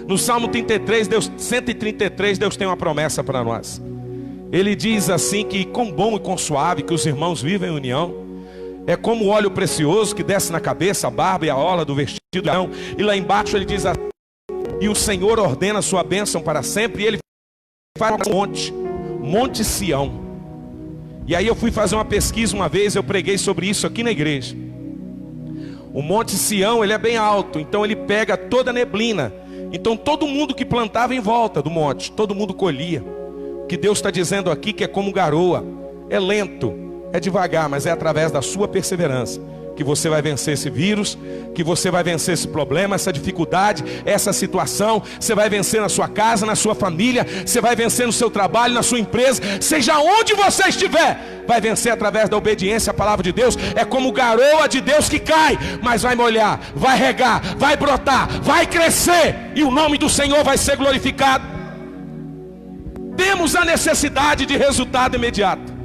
no Salmo 133, Deus tem uma promessa para nós. Ele diz assim que quão bom e quão suave que os irmãos vivem em união. É como o óleo precioso que desce na cabeça, a barba e a orla do vestido. E lá embaixo ele diz assim: e o Senhor ordena a sua bênção para sempre. E ele faz um monte Sião. E aí eu fui fazer uma pesquisa uma vez, eu preguei sobre isso aqui na igreja. O monte Sião, ele é bem alto, então ele pega toda a neblina. Então todo mundo que plantava em volta do monte, todo mundo colhia. O que Deus está dizendo aqui que é como garoa, é lento, é devagar, mas é através da sua perseverança que você vai vencer esse vírus, que você vai vencer esse problema, essa dificuldade, essa situação. Você vai vencer na sua casa, na sua família, você vai vencer no seu trabalho, na sua empresa, seja onde você estiver, vai vencer através da obediência à palavra de Deus. É como garoa de Deus que cai, mas vai molhar, vai regar, vai brotar, vai crescer, e o nome do Senhor vai ser glorificado. Temos a necessidade de resultado imediato.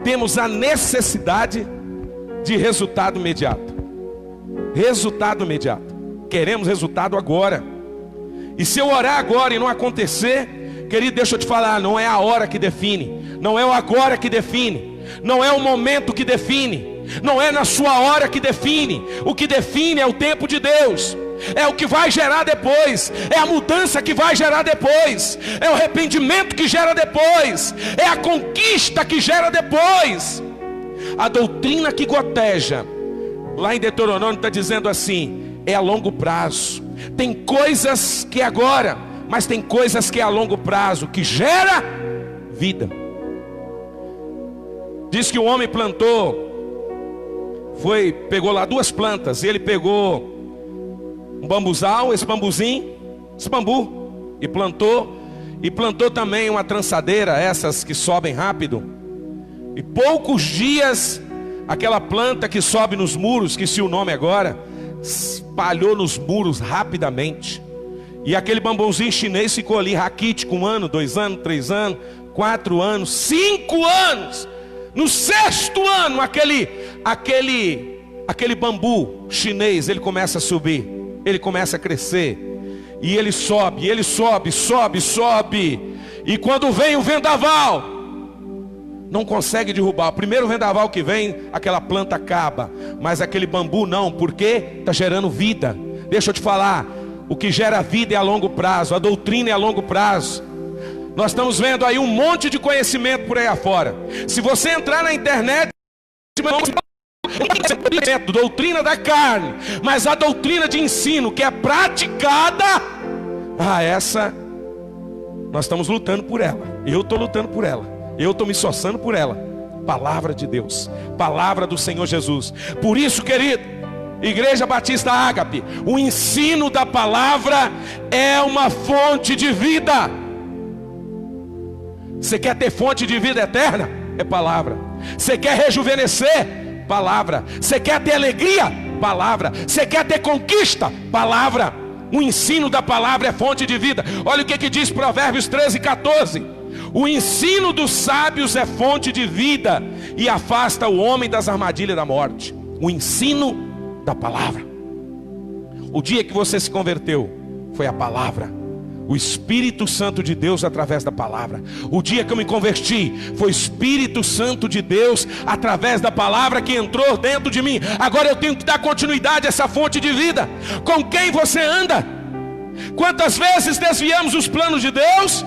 Temos a necessidade de resultado imediato. Resultado imediato. Queremos resultado agora. E se eu orar agora e não acontecer, querido, deixa eu te falar, não é a hora que define, não é o agora que define, não é o momento que define, não é na sua hora que define. O que define é o tempo de Deus. É o que vai gerar depois, é a mudança que vai gerar depois, é o arrependimento que gera depois, é a conquista que gera depois. A doutrina que goteja, lá em Deuteronômio está dizendo assim, é a longo prazo. Tem coisas que é agora, mas tem coisas que é a longo prazo, que gera vida. Diz que o homem plantou, pegou lá 2 plantas, e ele pegou um bambuzal, esse bambu, e plantou também uma trançadeira, essas que sobem rápido. E poucos dias, aquela planta que sobe nos muros, que se o nome agora, espalhou nos muros rapidamente. E aquele bambuzinho chinês ficou ali raquítico, 1 ano, 2 anos, 3 anos, 4 anos, 5 anos. No 6º ano, aquele bambu chinês, ele começa a subir, ele começa a crescer, e ele sobe, sobe. E quando vem o vendaval, não consegue derrubar. O primeiro vendaval que vem, aquela planta acaba, mas aquele bambu não, porque está gerando vida. Deixa eu te falar, o que gera vida é a longo prazo, a doutrina é a longo prazo. Nós estamos vendo aí um monte de conhecimento por aí afora. Se você entrar na internet, doutrina da carne, mas a doutrina de ensino que é praticada, essa nós estamos lutando por ela. Eu estou lutando por ela, eu estou me esforçando por ela. Palavra de Deus, palavra do Senhor Jesus. Por isso, querido, Igreja Batista Ágape, o ensino da palavra é uma fonte de vida. Você quer ter fonte de vida eterna? É palavra. Você quer rejuvenescer? Palavra. Você quer ter alegria? Palavra. Você quer ter conquista? Palavra. O ensino da palavra é fonte de vida. Olha o que diz Provérbios 13:14. O ensino dos sábios é fonte de vida e afasta o homem das armadilhas da morte. O ensino da palavra. O dia que você se converteu foi a palavra. O Espírito Santo de Deus através da palavra. O dia que eu me converti, foi o Espírito Santo de Deus através da palavra que entrou dentro de mim. Agora eu tenho que dar continuidade a essa fonte de vida. Com quem você anda? Quantas vezes desviamos os planos de Deus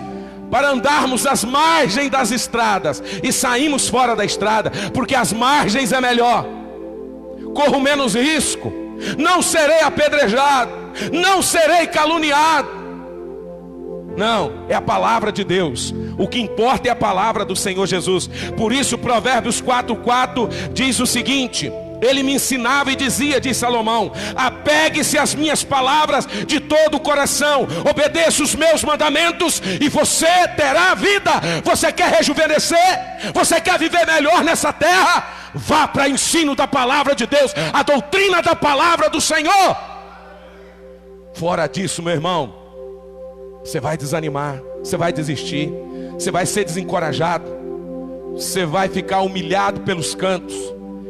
para andarmos às margens das estradas e saímos fora da estrada, porque as margens é melhor. Corro menos risco, não serei apedrejado, não serei caluniado. Não, é a palavra de Deus. O que importa é a palavra do Senhor Jesus. Por isso Provérbios 4:4 diz o seguinte: ele me ensinava e dizia, diz Salomão, apegue-se às minhas palavras de todo o coração, obedeça os meus mandamentos e você terá vida. Você quer rejuvenescer? Você quer viver melhor nessa terra? vá para ensino da palavra de Deus, a doutrina da palavra do Senhor. Fora disso, meu irmão, você vai desanimar, você vai desistir, você vai ser desencorajado, você vai ficar humilhado pelos cantos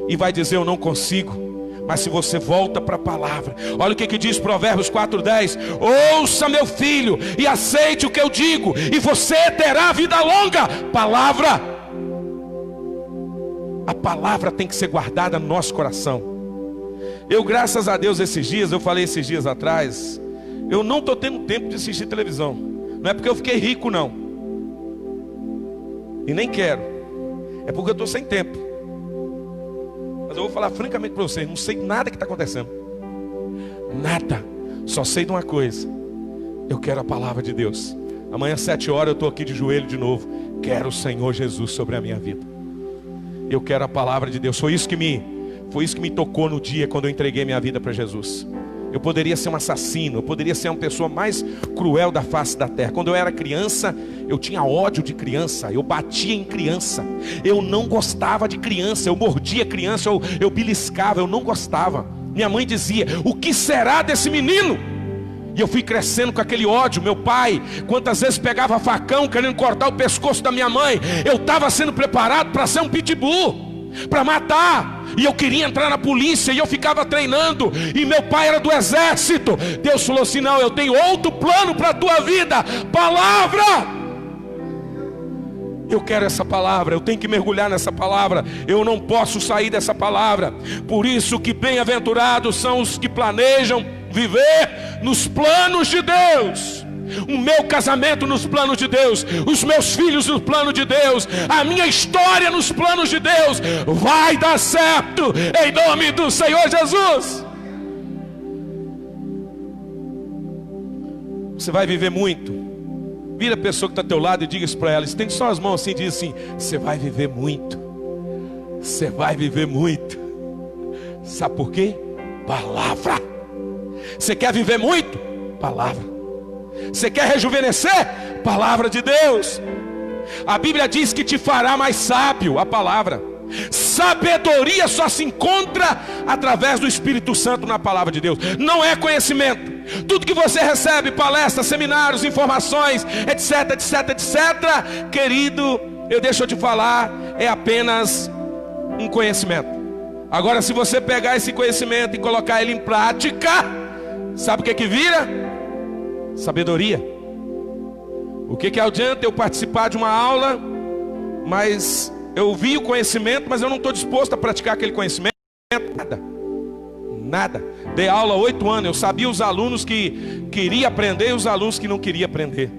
e vai dizer: eu não consigo. Mas se você volta para a palavra, olha o que diz Provérbios 4:10: ouça, meu filho, e aceite o que eu digo, e você terá vida longa. Palavra. A palavra tem que ser guardada no nosso coração. Eu, graças a Deus, eu falei esses dias atrás, eu não estou tendo tempo de assistir televisão. Não é porque eu fiquei rico, não, e nem quero, é porque eu estou sem tempo. Mas eu vou falar francamente para vocês, não sei nada que está acontecendo. Nada. Só sei de uma coisa: eu quero a palavra de Deus. Amanhã às 7 horas eu estou aqui de joelho de novo. Quero o Senhor Jesus sobre a minha vida. Eu quero a palavra de Deus. Foi isso que me tocou no dia quando eu entreguei minha vida para Jesus. Eu poderia ser um assassino, eu poderia ser uma pessoa mais cruel da face da terra. Quando eu era criança, eu tinha ódio de criança, eu batia em criança, eu não gostava de criança, eu mordia criança, eu beliscava, eu não gostava. Minha mãe dizia: o que será desse menino? E eu fui crescendo com aquele ódio. Meu pai, quantas vezes pegava facão querendo cortar o pescoço da minha mãe. Eu estava sendo preparado para ser um pitbull, para matar. E eu queria entrar na polícia, e eu ficava treinando. E meu pai era do exército. Deus falou assim: não, eu tenho outro plano para a tua vida. Palavra. Eu quero essa palavra, eu tenho que mergulhar nessa palavra. Eu não posso sair dessa palavra. Por isso que bem-aventurados são os que planejam viver nos planos de Deus. O meu casamento nos planos de Deus, os meus filhos nos planos de Deus, a minha história nos planos de Deus. Vai dar certo em nome do Senhor Jesus. Você vai viver muito. Vira a pessoa que está ao teu lado e diga isso para ela. Estende só as mãos assim e diz assim: você vai viver muito. Você vai viver muito. Sabe por quê? Palavra. Você quer viver muito? Palavra. Você quer rejuvenescer? Palavra de Deus. A Bíblia diz que te fará mais sábio. A palavra. Sabedoria só se encontra através do Espírito Santo na palavra de Deus. Não é conhecimento. Tudo que você recebe, palestras, seminários, informações, etc, etc, etc, querido, deixo eu te falar, é apenas um conhecimento. Agora, se você pegar esse conhecimento e colocar ele em prática, sabe o que vira? Sabedoria. O que adianta eu participar de uma aula, mas eu vi o conhecimento, mas eu não estou disposto a praticar aquele conhecimento? Nada. Dei aula há 8 anos, eu sabia os alunos que queria aprender e os alunos que não queria aprender.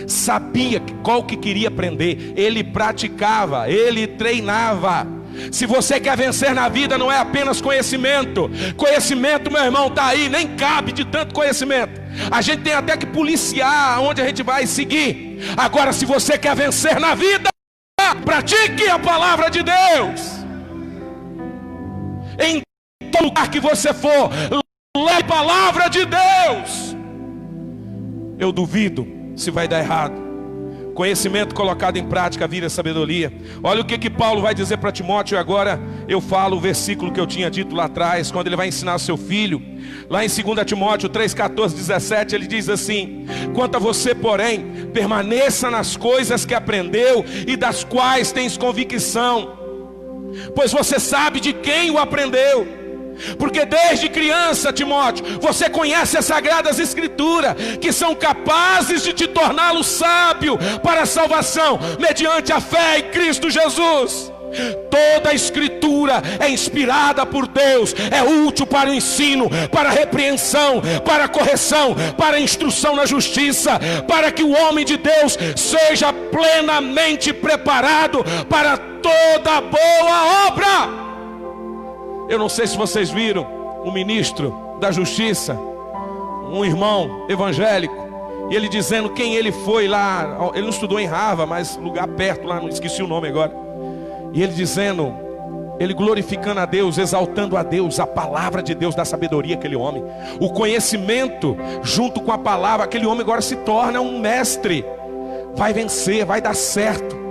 Sabia qual que queria aprender, ele praticava, ele treinava. Se você quer vencer na vida, não é apenas conhecimento. Conhecimento, meu irmão, está aí, nem cabe de tanto conhecimento. A gente tem até que policiar onde a gente vai seguir. Agora, se você quer vencer na vida, pratique a palavra de Deus. Em todo lugar que você for, leve a palavra de Deus. Eu duvido se vai dar errado. Conhecimento colocado em prática vira sabedoria. Olha o que Paulo vai dizer para Timóteo. E agora eu falo o versículo que eu tinha dito lá atrás, quando ele vai ensinar o seu filho. Lá em 2 Timóteo 3, 14, 17, ele diz assim: quanto a você, porém, permaneça nas coisas que aprendeu e das quais tens convicção, pois você sabe de quem o aprendeu. Porque desde criança, Timóteo, você conhece as Sagradas Escrituras, que são capazes de te torná-lo sábio para a salvação, mediante a fé em Cristo Jesus. Toda a Escritura é inspirada por Deus, é útil para o ensino, para a repreensão, para a correção, para a instrução na justiça, para que o homem de Deus seja plenamente preparado para toda boa obra. Eu não sei se vocês viram um ministro da justiça, um irmão evangélico, e ele dizendo quem ele foi lá. Ele não estudou em Harvard, mas lugar perto lá, não esqueci o nome agora. E ele dizendo, ele glorificando a Deus, exaltando a Deus, a palavra de Deus, da sabedoria aquele homem, o conhecimento junto com a palavra. Aquele homem agora se torna um mestre. Vai vencer, vai dar certo.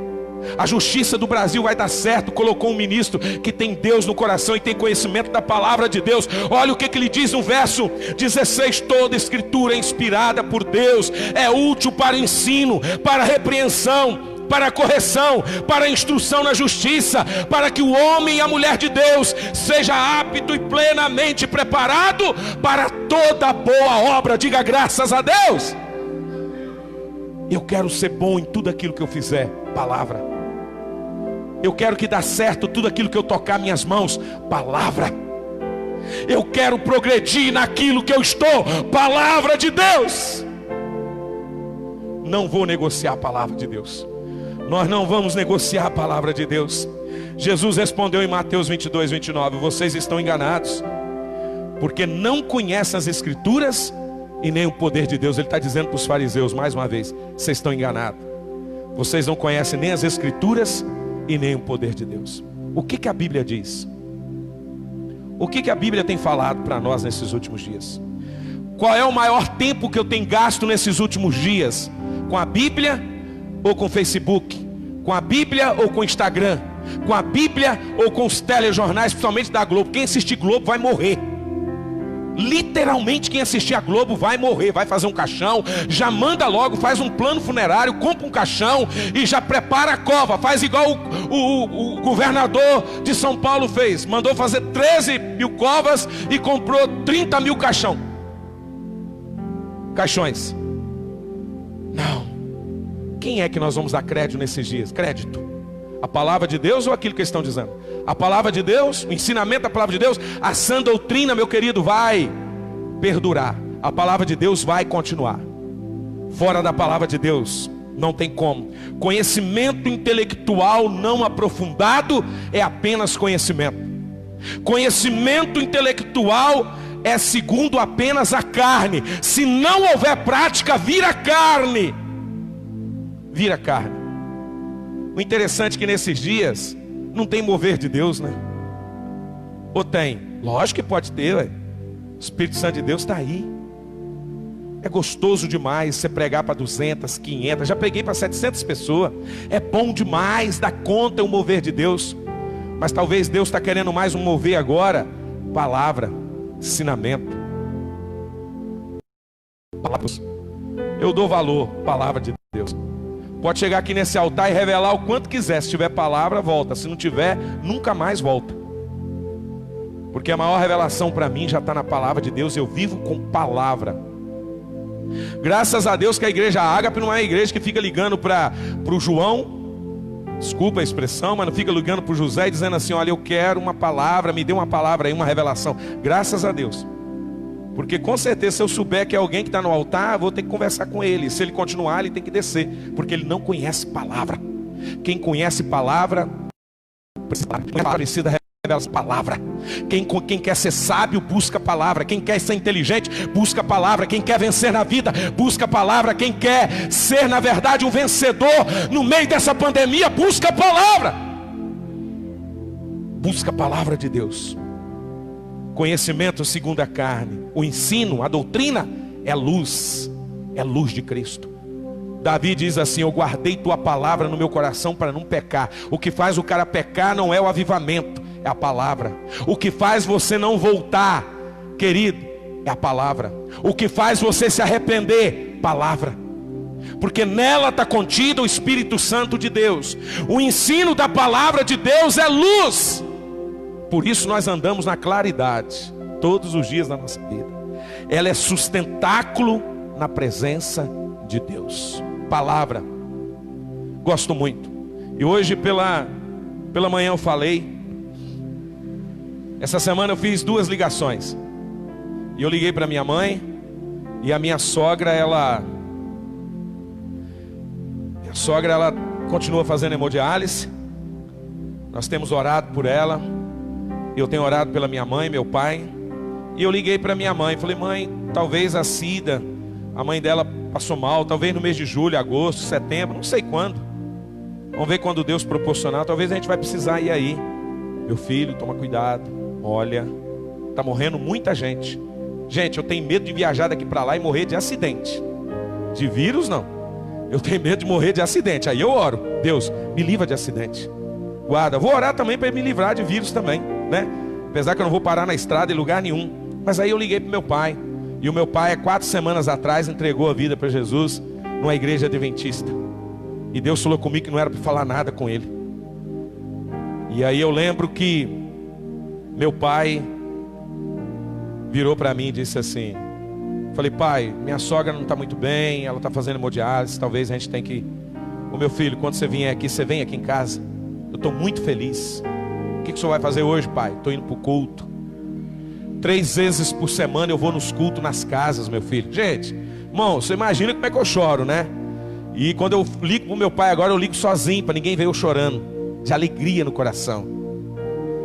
A justiça do Brasil vai dar certo. Colocou um ministro que tem Deus no coração e tem conhecimento da palavra de Deus. Olha o que ele diz no verso 16: toda escritura é inspirada por Deus, é útil para ensino, para repreensão, para a correção, para a instrução na justiça, para que o homem e a mulher de Deus seja apto e plenamente preparado para toda boa obra. Diga graças a Deus. Eu quero ser bom em tudo aquilo que eu fizer. Palavra. Eu quero que dê certo tudo aquilo que eu tocar minhas mãos. Palavra. Eu quero progredir naquilo que eu estou. Palavra de Deus. Não vou negociar a palavra de Deus. Nós não vamos negociar a palavra de Deus. Jesus respondeu em Mateus 22, 29: vocês estão enganados, porque não conhecem as Escrituras e nem o poder de Deus. Ele está dizendo para os fariseus mais uma vez: vocês estão enganados. Vocês não conhecem nem as Escrituras e nem o poder de Deus. O que a Bíblia diz? O que a Bíblia tem falado para nós nesses últimos dias? Qual é o maior tempo que eu tenho gasto nesses últimos dias? Com a Bíblia ou com o Facebook? Com a Bíblia ou com o Instagram? Com a Bíblia ou com os telejornais, principalmente da Globo? Quem assistir Globo vai morrer. Literalmente quem assistir a Globo vai morrer. Vai fazer um caixão, já manda logo, faz um plano funerário, compra um caixão e já prepara a cova. Faz igual o governador de São Paulo fez. Mandou fazer 13 mil covas e comprou 30 mil caixões. Não. Quem é que nós vamos dar crédito nesses dias? Crédito. A palavra de Deus ou aquilo que eles estão dizendo? A palavra de Deus, o ensinamento da palavra de Deus. A sã doutrina, meu querido, vai perdurar. A palavra de Deus vai continuar. Fora da palavra de Deus não tem como. Conhecimento intelectual não aprofundado é apenas conhecimento. Conhecimento intelectual é segundo apenas a carne. Se não houver prática, vira carne. Vira carne. O interessante é que nesses dias não tem mover de Deus, né? Ou tem? Lógico que pode ter, ué. O Espírito Santo de Deus está aí. É gostoso demais você pregar para 200, 500. Já preguei para 700 pessoas. É bom demais, dá conta o mover de Deus. Mas talvez Deus está querendo mais um mover agora. Palavra, ensinamento. Palavras. Eu dou valor, palavra de Deus. Pode chegar aqui nesse altar e revelar o quanto quiser. Se tiver palavra, volta. Se não tiver, nunca mais volta. Porque a maior revelação para mim já está na palavra de Deus. Eu vivo com palavra. Graças a Deus que a igreja Ágape não é a igreja que fica ligando para o João. Desculpa a expressão, mas não fica ligando para o José e dizendo assim: olha, eu quero uma palavra, me dê uma palavra aí, uma revelação. Graças a Deus. Porque com certeza se eu souber que é alguém que está no altar, vou ter que conversar com ele. Se ele continuar, ele tem que descer. Porque ele não conhece palavra. Quem conhece palavra precisa revelar palavra. Quem quer ser sábio, busca palavra. Quem quer ser inteligente, busca palavra. Quem quer vencer na vida, busca palavra. Quem quer ser na verdade um vencedor no meio dessa pandemia, busca palavra. Busca a palavra de Deus. Conhecimento segundo a carne. O ensino, a doutrina é luz de Cristo. Davi diz assim: eu guardei tua palavra no meu coração para não pecar. O que faz o cara pecar não é o avivamento, é a palavra. O que faz você não voltar, querido, é a palavra. O que faz você se arrepender, palavra. Porque nela está contido o Espírito Santo de Deus. O ensino da palavra de Deus é luz. Por isso nós andamos na claridade todos os dias da nossa vida. Ela é sustentáculo na presença de Deus. Palavra. Gosto muito. E hoje pela manhã eu falei. Essa semana eu fiz 2 ligações. E eu liguei para minha mãe. E a minha sogra, ela continua fazendo hemodiálise. Nós temos orado por ela. Eu tenho orado pela minha mãe, meu pai. E eu liguei para minha mãe. Falei: mãe, talvez a Cida, a mãe dela passou mal. Talvez no mês de julho, agosto, setembro, não sei quando. Vamos ver quando Deus proporcionar. Talvez a gente vai precisar ir aí. Meu filho, toma cuidado. Olha, está morrendo muita gente. Gente, eu tenho medo de viajar daqui para lá e morrer de acidente. De vírus não. Eu tenho medo de morrer de acidente. Aí eu oro: Deus, me livra de acidente. Guarda. Vou orar também para me livrar de vírus também, né? Apesar que eu não vou parar na estrada em lugar nenhum. Mas aí eu liguei para meu pai. E o meu pai, há 4 semanas atrás, entregou a vida para Jesus numa igreja adventista. E Deus falou comigo que não era para falar nada com ele. E aí eu lembro que meu pai virou para mim e disse assim: falei: pai, minha sogra não está muito bem, ela está fazendo hemodiálise, talvez a gente tenha que... Ô meu filho, quando você vier aqui, você vem aqui em casa. Eu estou muito feliz. O que o senhor vai fazer hoje, pai? Estou indo para o culto. 3 vezes por semana eu vou nos cultos nas casas, meu filho. Gente, irmão, você imagina como é que eu choro, né? E quando eu ligo para o meu pai agora, eu ligo sozinho, para ninguém ver eu chorando, de alegria no coração.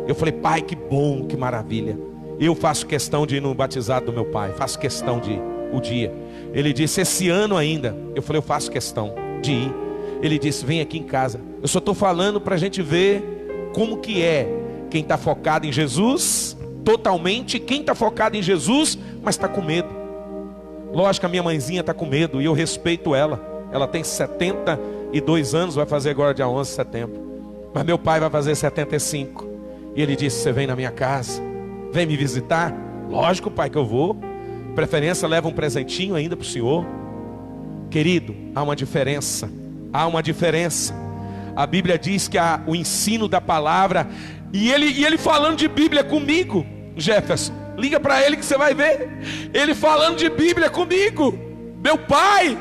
Eu falei: pai, que bom, que maravilha. Eu faço questão de ir no batizado do meu pai, faço questão de ir, o dia. Ele disse: esse ano ainda. Eu falei: eu faço questão de ir. Ele disse: vem aqui em casa. Eu só estou falando para a gente ver como que é quem está focado em Jesus, totalmente, quem está focado em Jesus, mas está com medo. Lógico que a minha mãezinha está com medo, e eu respeito ela. Ela tem 72 anos, vai fazer agora dia 11 de setembro. Mas meu pai vai fazer 75. E ele disse: você vem na minha casa, vem me visitar? Lógico, pai, que eu vou. Preferência, leva um presentinho ainda para o senhor. Querido, há uma diferença. Há uma diferença. A Bíblia diz que há o ensino da palavra. E ele falando de Bíblia comigo, Jefferson, liga para ele que você vai ver. Ele falando de Bíblia comigo. Meu pai,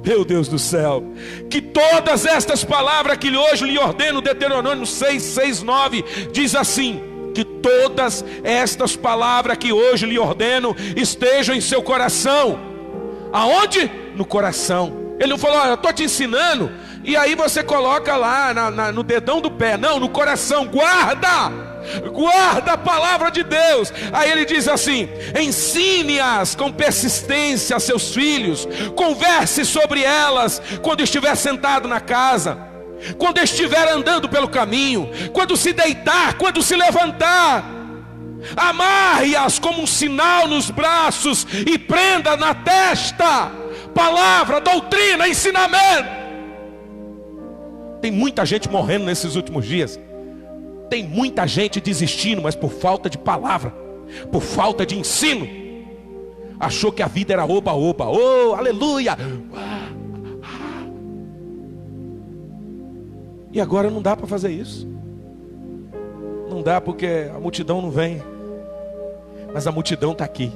meu Deus do céu, que todas estas palavras que hoje lhe ordeno, Deuteronômio 6, 6, 9, diz assim: que todas estas palavras que hoje lhe ordeno estejam em seu coração. Aonde? No coração. Ele não falou: olha, eu estou te ensinando, e aí você coloca lá no dedão do pé. Não, no coração. Guarda a palavra de Deus. Aí ele diz assim: ensine-as com persistência a seus filhos, converse sobre elas quando estiver sentado na casa, quando estiver andando pelo caminho, quando se deitar, quando se levantar. Amarre-as como um sinal nos braços e prenda na testa. Palavra, doutrina, ensinamento. Tem muita gente morrendo nesses últimos dias. Tem muita gente desistindo, mas por falta de palavra, por falta de ensino. Achou que a vida era oba-oba. Oh, aleluia. E agora não dá para fazer isso. Não dá, porque a multidão não vem. Mas a multidão está aqui.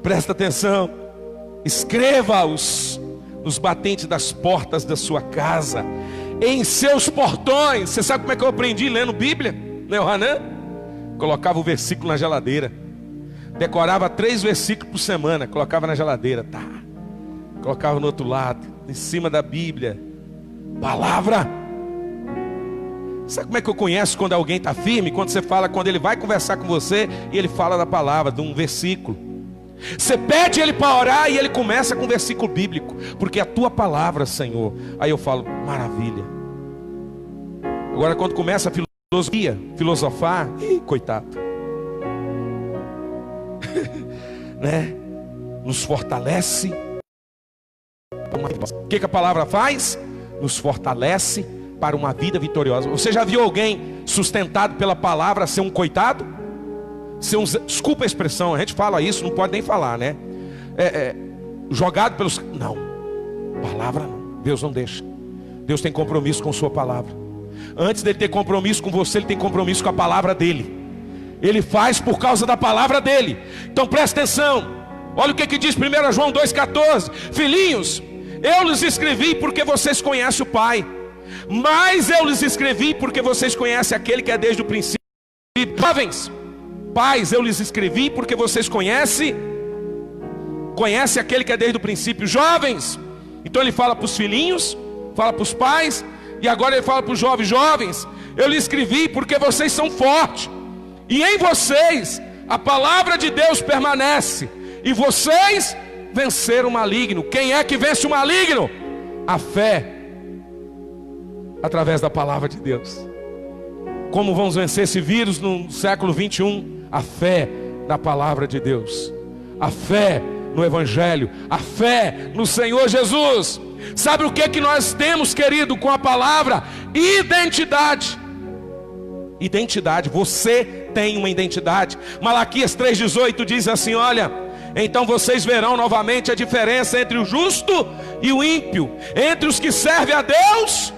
Presta atenção. Escreva-os nos batentes das portas da sua casa, em seus portões. Você sabe como é que eu aprendi lendo Bíblia? Leu Hanan? Colocava o versículo na geladeira. Decorava 3 versículos por semana. Colocava na geladeira, tá. Colocava no outro lado, em cima da Bíblia. Palavra. Sabe como é que eu conheço quando alguém está firme? Quando você fala, quando ele vai conversar com você e ele fala da palavra, de um versículo. Você pede ele para orar e ele começa com um versículo bíblico, porque é a tua palavra, Senhor. Aí eu falo: maravilha. Agora quando começa a filosofar, coitado. Né? Nos fortalece. O que a palavra faz? Nos fortalece para uma vida vitoriosa. Você já viu alguém sustentado pela palavra ser um coitado? Desculpa a expressão, a gente fala isso, não pode nem falar, né? Jogado pelos... Não, palavra não, Deus não deixa. Deus tem compromisso com sua palavra. Antes dele ter compromisso com você, ele tem compromisso com a palavra dele. Ele faz por causa da palavra dele. Então presta atenção. Olha o que diz 1 João 2,14. Filhinhos, eu lhes escrevi porque vocês conhecem o Pai, mas eu lhes escrevi porque vocês conhecem aquele que é desde o princípio. Jovens, pais, eu lhes escrevi porque vocês conhecem aquele que é desde o princípio. Jovens, então ele fala para os filhinhos, fala para os pais, e agora ele fala para os jovens: jovens, eu lhes escrevi porque vocês são fortes, e em vocês a palavra de Deus permanece, e vocês venceram o maligno. Quem é que vence o maligno? A fé, através da palavra de Deus. Como vamos vencer esse vírus no século 21? A fé da palavra de Deus, a fé no Evangelho, a fé no Senhor Jesus. Sabe o que nós temos, querido, com a palavra? Identidade. Identidade, você tem uma identidade. Malaquias 3,18 diz assim: olha, então vocês verão novamente a diferença entre o justo e o ímpio, entre os que servem a Deus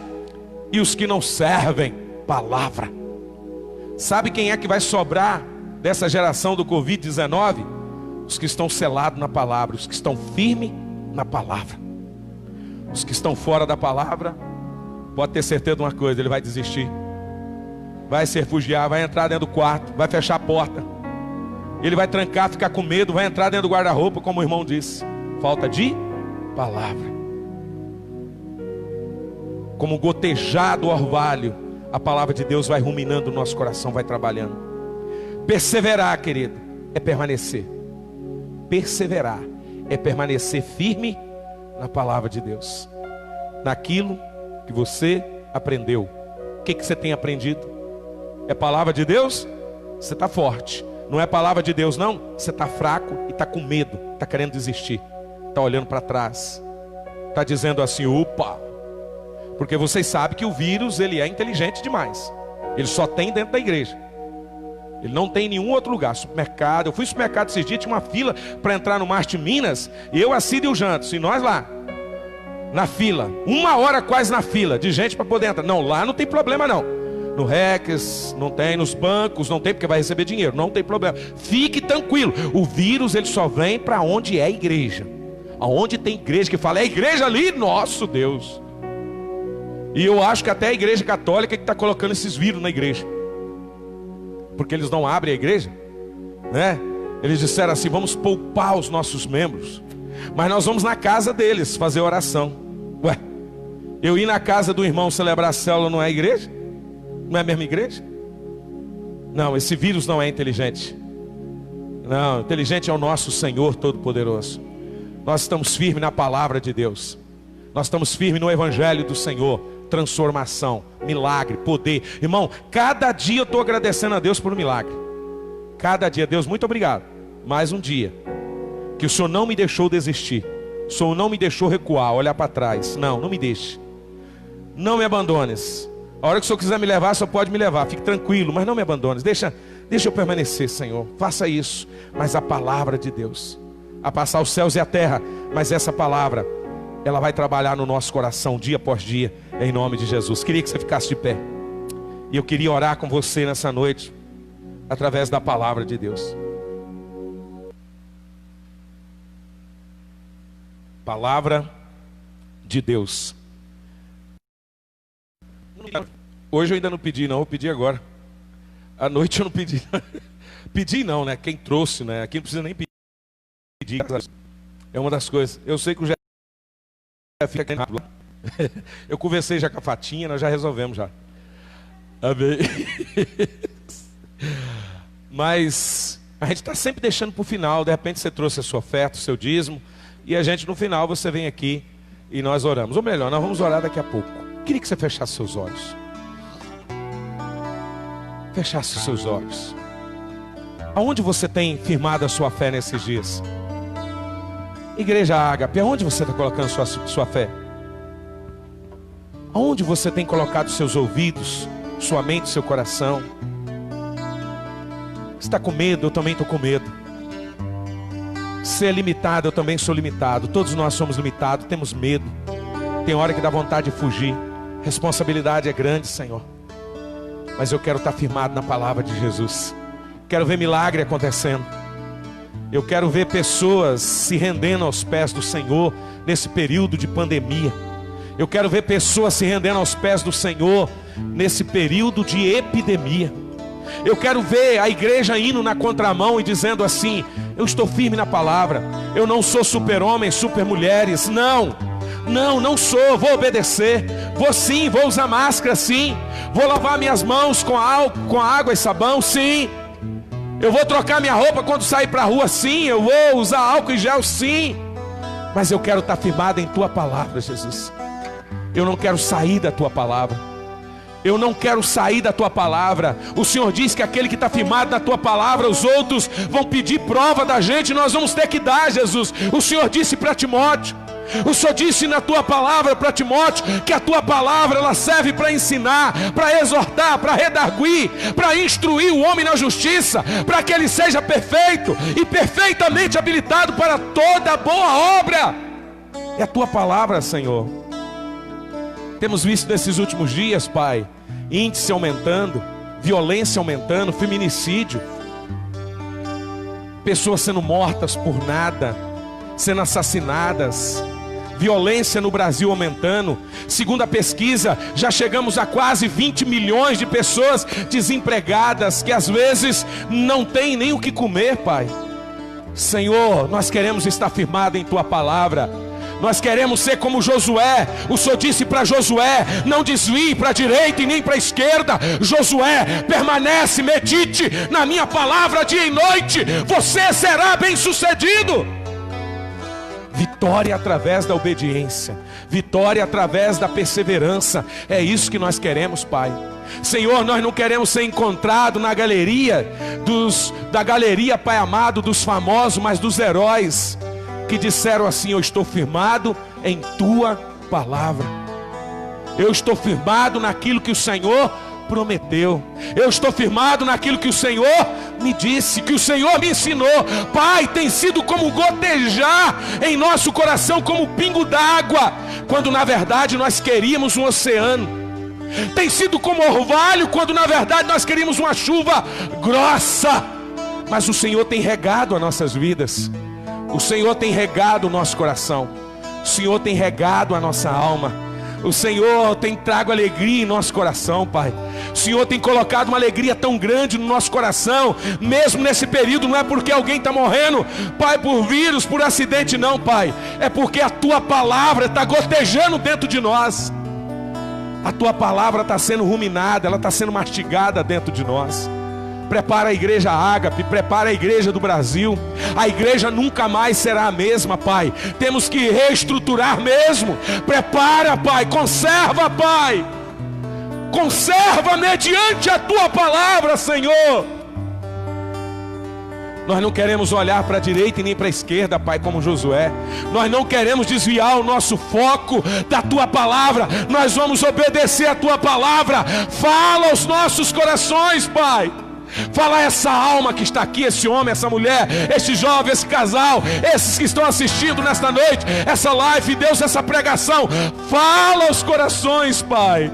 e os que não servem. Palavra. Sabe quem é que vai sobrar dessa geração do Covid-19? Os que estão selados na palavra, os que estão firmes na palavra. Os que estão fora da palavra, pode ter certeza de uma coisa: ele vai desistir, vai se refugiar, vai entrar dentro do quarto, vai fechar a porta, ele vai trancar, ficar com medo, vai entrar dentro do guarda-roupa, como o irmão disse. Falta de palavra. Como gotejar do orvalho, a palavra de Deus vai ruminando no nosso coração, vai trabalhando. Perseverar, querido, é permanecer. Perseverar é permanecer firme na palavra de Deus, naquilo que você aprendeu. O que você tem aprendido? É palavra de Deus? Você está forte. Não é palavra de Deus não? Você está fraco e está com medo, está querendo desistir, está olhando para trás, está dizendo assim: opa, porque vocês sabem que o vírus, ele é inteligente demais. Ele só tem dentro da igreja, ele não tem em nenhum outro lugar. Supermercado, eu fui no supermercado esses dias, tinha uma fila para entrar no Marte Minas, e eu, a Cida e o Jantos, e nós lá na fila, 1 hora quase na fila de gente para poder entrar. Não, lá não tem problema não. No Rex não tem, nos bancos não tem, porque vai receber dinheiro, não tem problema. Fique tranquilo, o vírus ele só vem para onde é a igreja. Aonde tem igreja que fala, é a igreja ali, nosso Deus. E eu acho que até a igreja católica que está colocando esses vírus na igreja, porque eles não abrem a igreja, né? Eles disseram assim: vamos poupar os nossos membros, mas nós vamos na casa deles fazer oração. Ué, eu ir na casa do irmão celebrar a célula não é igreja? Não é a mesma igreja? Não, esse vírus não é inteligente. Não, inteligente é o nosso Senhor Todo-Poderoso. Nós estamos firmes na palavra de Deus. Nós estamos firmes no Evangelho do Senhor. Transformação, milagre, poder. Irmão, cada dia eu estou agradecendo a Deus por um milagre. Cada dia, Deus, muito obrigado. Mais um dia que o Senhor não me deixou desistir. O Senhor não me deixou recuar, olhar para trás. Não, não me deixe. Não me abandones. A hora que o Senhor quiser me levar, o Senhor pode me levar. Fique tranquilo, mas não me abandones. Deixa eu permanecer, Senhor. Faça isso. Mas a palavra de Deus, a passar os céus e a terra, mas essa palavra, ela vai trabalhar no nosso coração dia após dia, em nome de Jesus. Queria que você ficasse de pé, e eu queria orar com você nessa noite, através da palavra de Deus. Palavra de Deus. Hoje eu ainda não pedi não, eu pedi agora. À noite eu não pedi. Pedi não, né? Quem trouxe, né? Aqui não precisa nem pedir. É uma das coisas. Eu sei que o Jé fica rápido lá. Eu conversei já com a Fatinha, nós já resolvemos já. Amém. Mas a gente está sempre deixando para o final. De repente você trouxe a sua oferta, o seu dízimo, e a gente no final você vem aqui e nós oramos. Ou melhor, nós vamos orar daqui a pouco. Queria que você fechasse seus olhos. Fechasse seus olhos. Aonde você tem firmado a sua fé nesses dias? Igreja Ágape, aonde você está colocando sua fé? Aonde você tem colocado seus ouvidos, sua mente, seu coração? Você está com medo? Eu também estou com medo. Você é limitado, eu também sou limitado. Todos nós somos limitados, temos medo. Tem hora que dá vontade de fugir. Responsabilidade é grande, Senhor. Mas eu quero estar firmado na palavra de Jesus. Quero ver milagre acontecendo. Eu quero ver pessoas se rendendo aos pés do Senhor nesse período de pandemia. Eu quero ver pessoas se rendendo aos pés do Senhor nesse período de epidemia. Eu quero ver a igreja indo na contramão e dizendo assim: eu estou firme na palavra. Eu não sou super-homem, super-mulheres. Não sou, vou obedecer. Vou sim, vou usar máscara sim. Vou lavar minhas mãos com água e sabão, sim. Eu vou trocar minha roupa quando sair para a rua, sim. Eu vou usar álcool e gel, sim. Mas eu quero estar firmado em Tua palavra, Jesus. Eu não quero sair da Tua palavra. Eu não quero sair da tua palavra. O Senhor diz que aquele que está firmado na tua palavra, os outros vão pedir prova da gente, nós vamos ter que dar, Jesus. O Senhor disse para Timóteo, o Senhor disse na tua palavra para Timóteo, que a tua palavra ela serve para ensinar, para exortar, para redarguir, para instruir o homem na justiça, para que ele seja perfeito e perfeitamente habilitado para toda boa obra. É a tua palavra, Senhor. Temos visto nesses últimos dias, Pai, índice aumentando, violência aumentando, feminicídio, pessoas sendo mortas por nada, sendo assassinadas, violência no Brasil aumentando. Segundo a pesquisa, já chegamos a quase 20 milhões de pessoas desempregadas, que às vezes não tem nem o que comer, Pai. Senhor, nós queremos estar firmados em tua palavra. Nós queremos ser como Josué. O Senhor disse para Josué: não desvie para a direita e nem para a esquerda. Josué, permanece, medite na minha palavra dia e noite, você será bem sucedido. Vitória através da obediência, vitória através da perseverança. É isso que nós queremos, Pai. Senhor, nós não queremos ser encontrados na galeria da galeria, Pai amado, dos famosos, mas dos heróis que disseram assim: eu estou firmado em tua palavra, eu estou firmado naquilo que o Senhor prometeu, eu estou firmado naquilo que o Senhor me disse, que o Senhor me ensinou. Pai, tem sido como gotejar em nosso coração, como pingo d'água, quando na verdade nós queríamos um oceano. Tem sido como orvalho, quando na verdade nós queríamos uma chuva grossa. Mas o Senhor tem regado as nossas vidas, o Senhor tem regado o nosso coração, o Senhor tem regado a nossa alma, o Senhor tem trago alegria em nosso coração, Pai. O Senhor tem colocado uma alegria tão grande no nosso coração, mesmo nesse período. Não é porque alguém está morrendo, Pai, por vírus, por acidente, não, Pai. É porque a tua palavra está gotejando dentro de nós. A tua palavra está sendo ruminada, ela está sendo mastigada dentro de nós. Prepara a igreja Ágape, prepara a igreja do Brasil. A igreja nunca mais será a mesma, Pai. Temos que reestruturar mesmo. Prepara, Pai, conserva, Pai. Conserva mediante a tua palavra, Senhor. Nós não queremos olhar para a direita e nem para a esquerda, Pai, como Josué. Nós não queremos desviar o nosso foco da tua palavra. Nós vamos obedecer a tua palavra. Fala aos nossos corações, Pai. Fala a essa alma que está aqui, esse homem, essa mulher, esse jovem, esse casal, esses que estão assistindo nesta noite, essa live, Deus, essa pregação. Fala aos corações, Pai.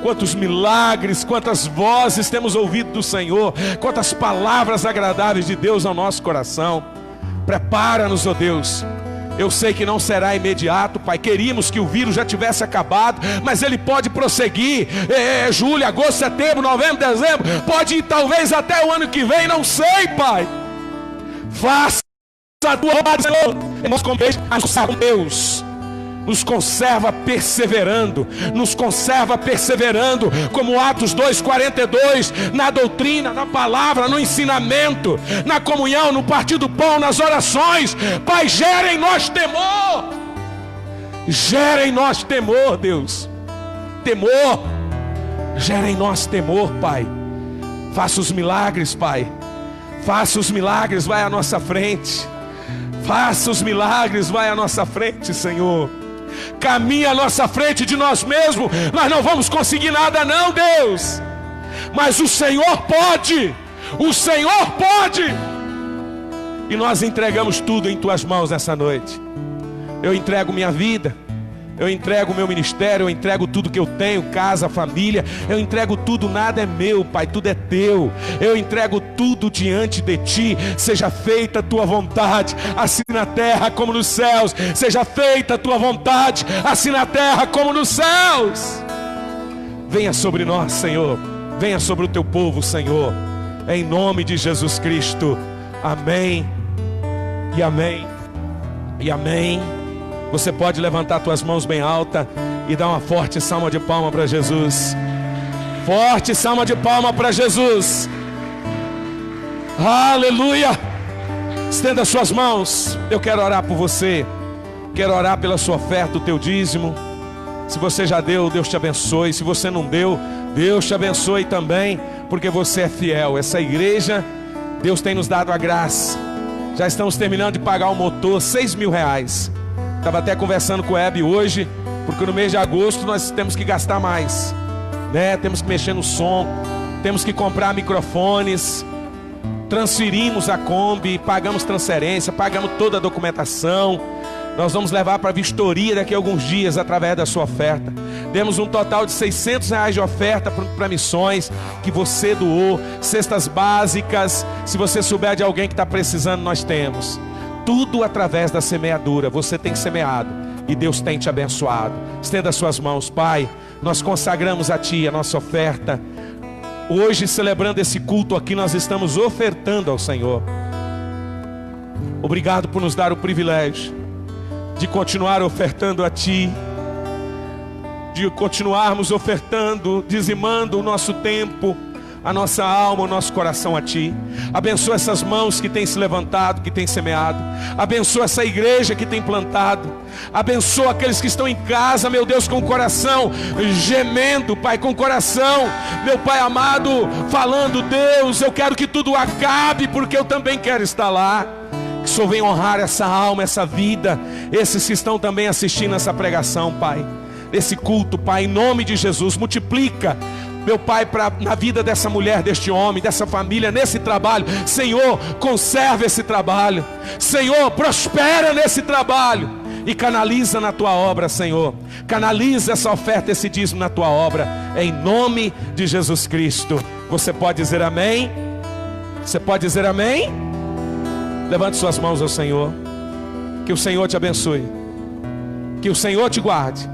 Quantos milagres, quantas vozes temos ouvido do Senhor, quantas palavras agradáveis de Deus ao nosso coração. Prepara-nos, ó Deus. Eu sei que não será imediato, Pai. Queríamos que o vírus já tivesse acabado, mas ele pode prosseguir. Julho, agosto, setembro, novembro, dezembro. Pode ir talvez até o ano que vem, não sei, Pai. Faça a tua vontade, Senhor. Nós com Deus. Nos conserva perseverando, nos conserva perseverando, como Atos 2:42, na doutrina, na palavra, no ensinamento, na comunhão, no partir do pão, nas orações. Pai, gera em nós temor, gera em nós temor, Deus, temor, gera em nós temor, Pai. Faça os milagres, Pai, faça os milagres, vai à nossa frente, faça os milagres, vai à nossa frente, Senhor. Caminha à nossa frente. De nós mesmos nós não vamos conseguir nada, não, Deus, mas o Senhor pode, o Senhor pode, e nós entregamos tudo em tuas mãos nessa noite. Eu entrego minha vida, eu entrego o meu ministério, eu entrego tudo que eu tenho, casa, família, eu entrego tudo, nada é meu, Pai, tudo é teu. Eu entrego tudo diante de ti. Seja feita a tua vontade, assim na terra como nos céus. Seja feita a tua vontade, assim na terra como nos céus. Venha sobre nós, Senhor, venha sobre o teu povo, Senhor, em nome de Jesus Cristo. Amém e amém e amém. Você pode levantar tuas mãos bem alta e dar uma forte salva de palma para Jesus. Forte salva de palma para Jesus. Aleluia. Estenda suas mãos. Eu quero orar por você. Quero orar pela sua oferta, o teu dízimo. Se você já deu, Deus te abençoe. Se você não deu, Deus te abençoe também, porque você é fiel. Essa igreja, Deus tem nos dado a graça. Já estamos terminando de pagar o motor, R$6.000. Estava até conversando com o Hebe hoje, porque no mês de agosto nós temos que gastar mais, né? Temos que mexer no som, temos que comprar microfones. Transferimos a Kombi, pagamos transferência, pagamos toda a documentação. Nós vamos levar para a vistoria daqui a alguns dias através da sua oferta. Demos um total de R$600 de oferta para missões que você doou, cestas básicas. Se você souber de alguém que está precisando, nós temos. Tudo através da semeadura. Você tem semeado e Deus tem te abençoado. Estenda suas mãos. Pai, nós consagramos a Ti a nossa oferta. Hoje, celebrando esse culto aqui, nós estamos ofertando ao Senhor. Obrigado por nos dar o privilégio de continuar ofertando a Ti, de continuarmos ofertando, dizimando o nosso tempo, a nossa alma, o nosso coração a Ti. Abençoa essas mãos que têm se levantado, que têm semeado. Abençoa essa igreja que tem plantado. Abençoa aqueles que estão em casa, meu Deus, com o coração gemendo, Pai, com o coração, meu Pai amado, falando: Deus, eu quero que tudo acabe, porque eu também quero estar lá. Que o Senhor venha honrar essa alma, essa vida, esses que estão também assistindo essa pregação, Pai, esse culto, Pai, em nome de Jesus. Multiplica, meu Pai, na vida dessa mulher, deste homem, dessa família, nesse trabalho. Senhor, conserva esse trabalho. Senhor, prospera nesse trabalho e canaliza na Tua obra, Senhor. Canaliza essa oferta, esse dízimo na Tua obra, em nome de Jesus Cristo. Você pode dizer amém? Você pode dizer amém? Levante suas mãos ao Senhor. Que o Senhor te abençoe, que o Senhor te guarde,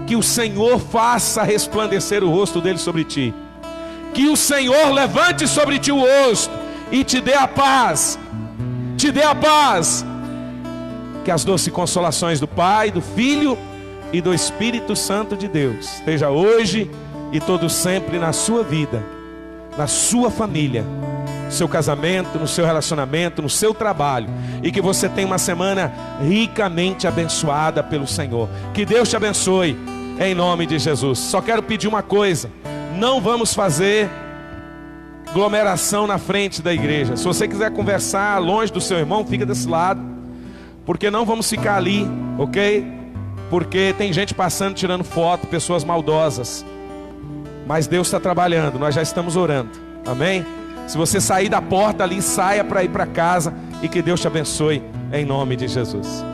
que o Senhor faça resplandecer o rosto dele sobre ti, que o Senhor levante sobre ti o rosto e te dê a paz. Te dê a paz. Que as doces consolações do Pai, do Filho e do Espírito Santo de Deus esteja hoje e todo sempre na sua vida, na sua família, no seu casamento, no seu relacionamento, no seu trabalho, e que você tenha uma semana ricamente abençoada pelo Senhor. Que Deus te abençoe em nome de Jesus. Só quero pedir uma coisa: não vamos fazer aglomeração na frente da igreja. Se você quiser conversar longe do seu irmão, fica desse lado, porque não vamos ficar ali, ok? Porque tem gente passando, tirando foto, pessoas maldosas. Mas Deus está trabalhando, nós já estamos orando, amém? Se você sair da porta ali, saia para ir para casa, e que Deus te abençoe em nome de Jesus.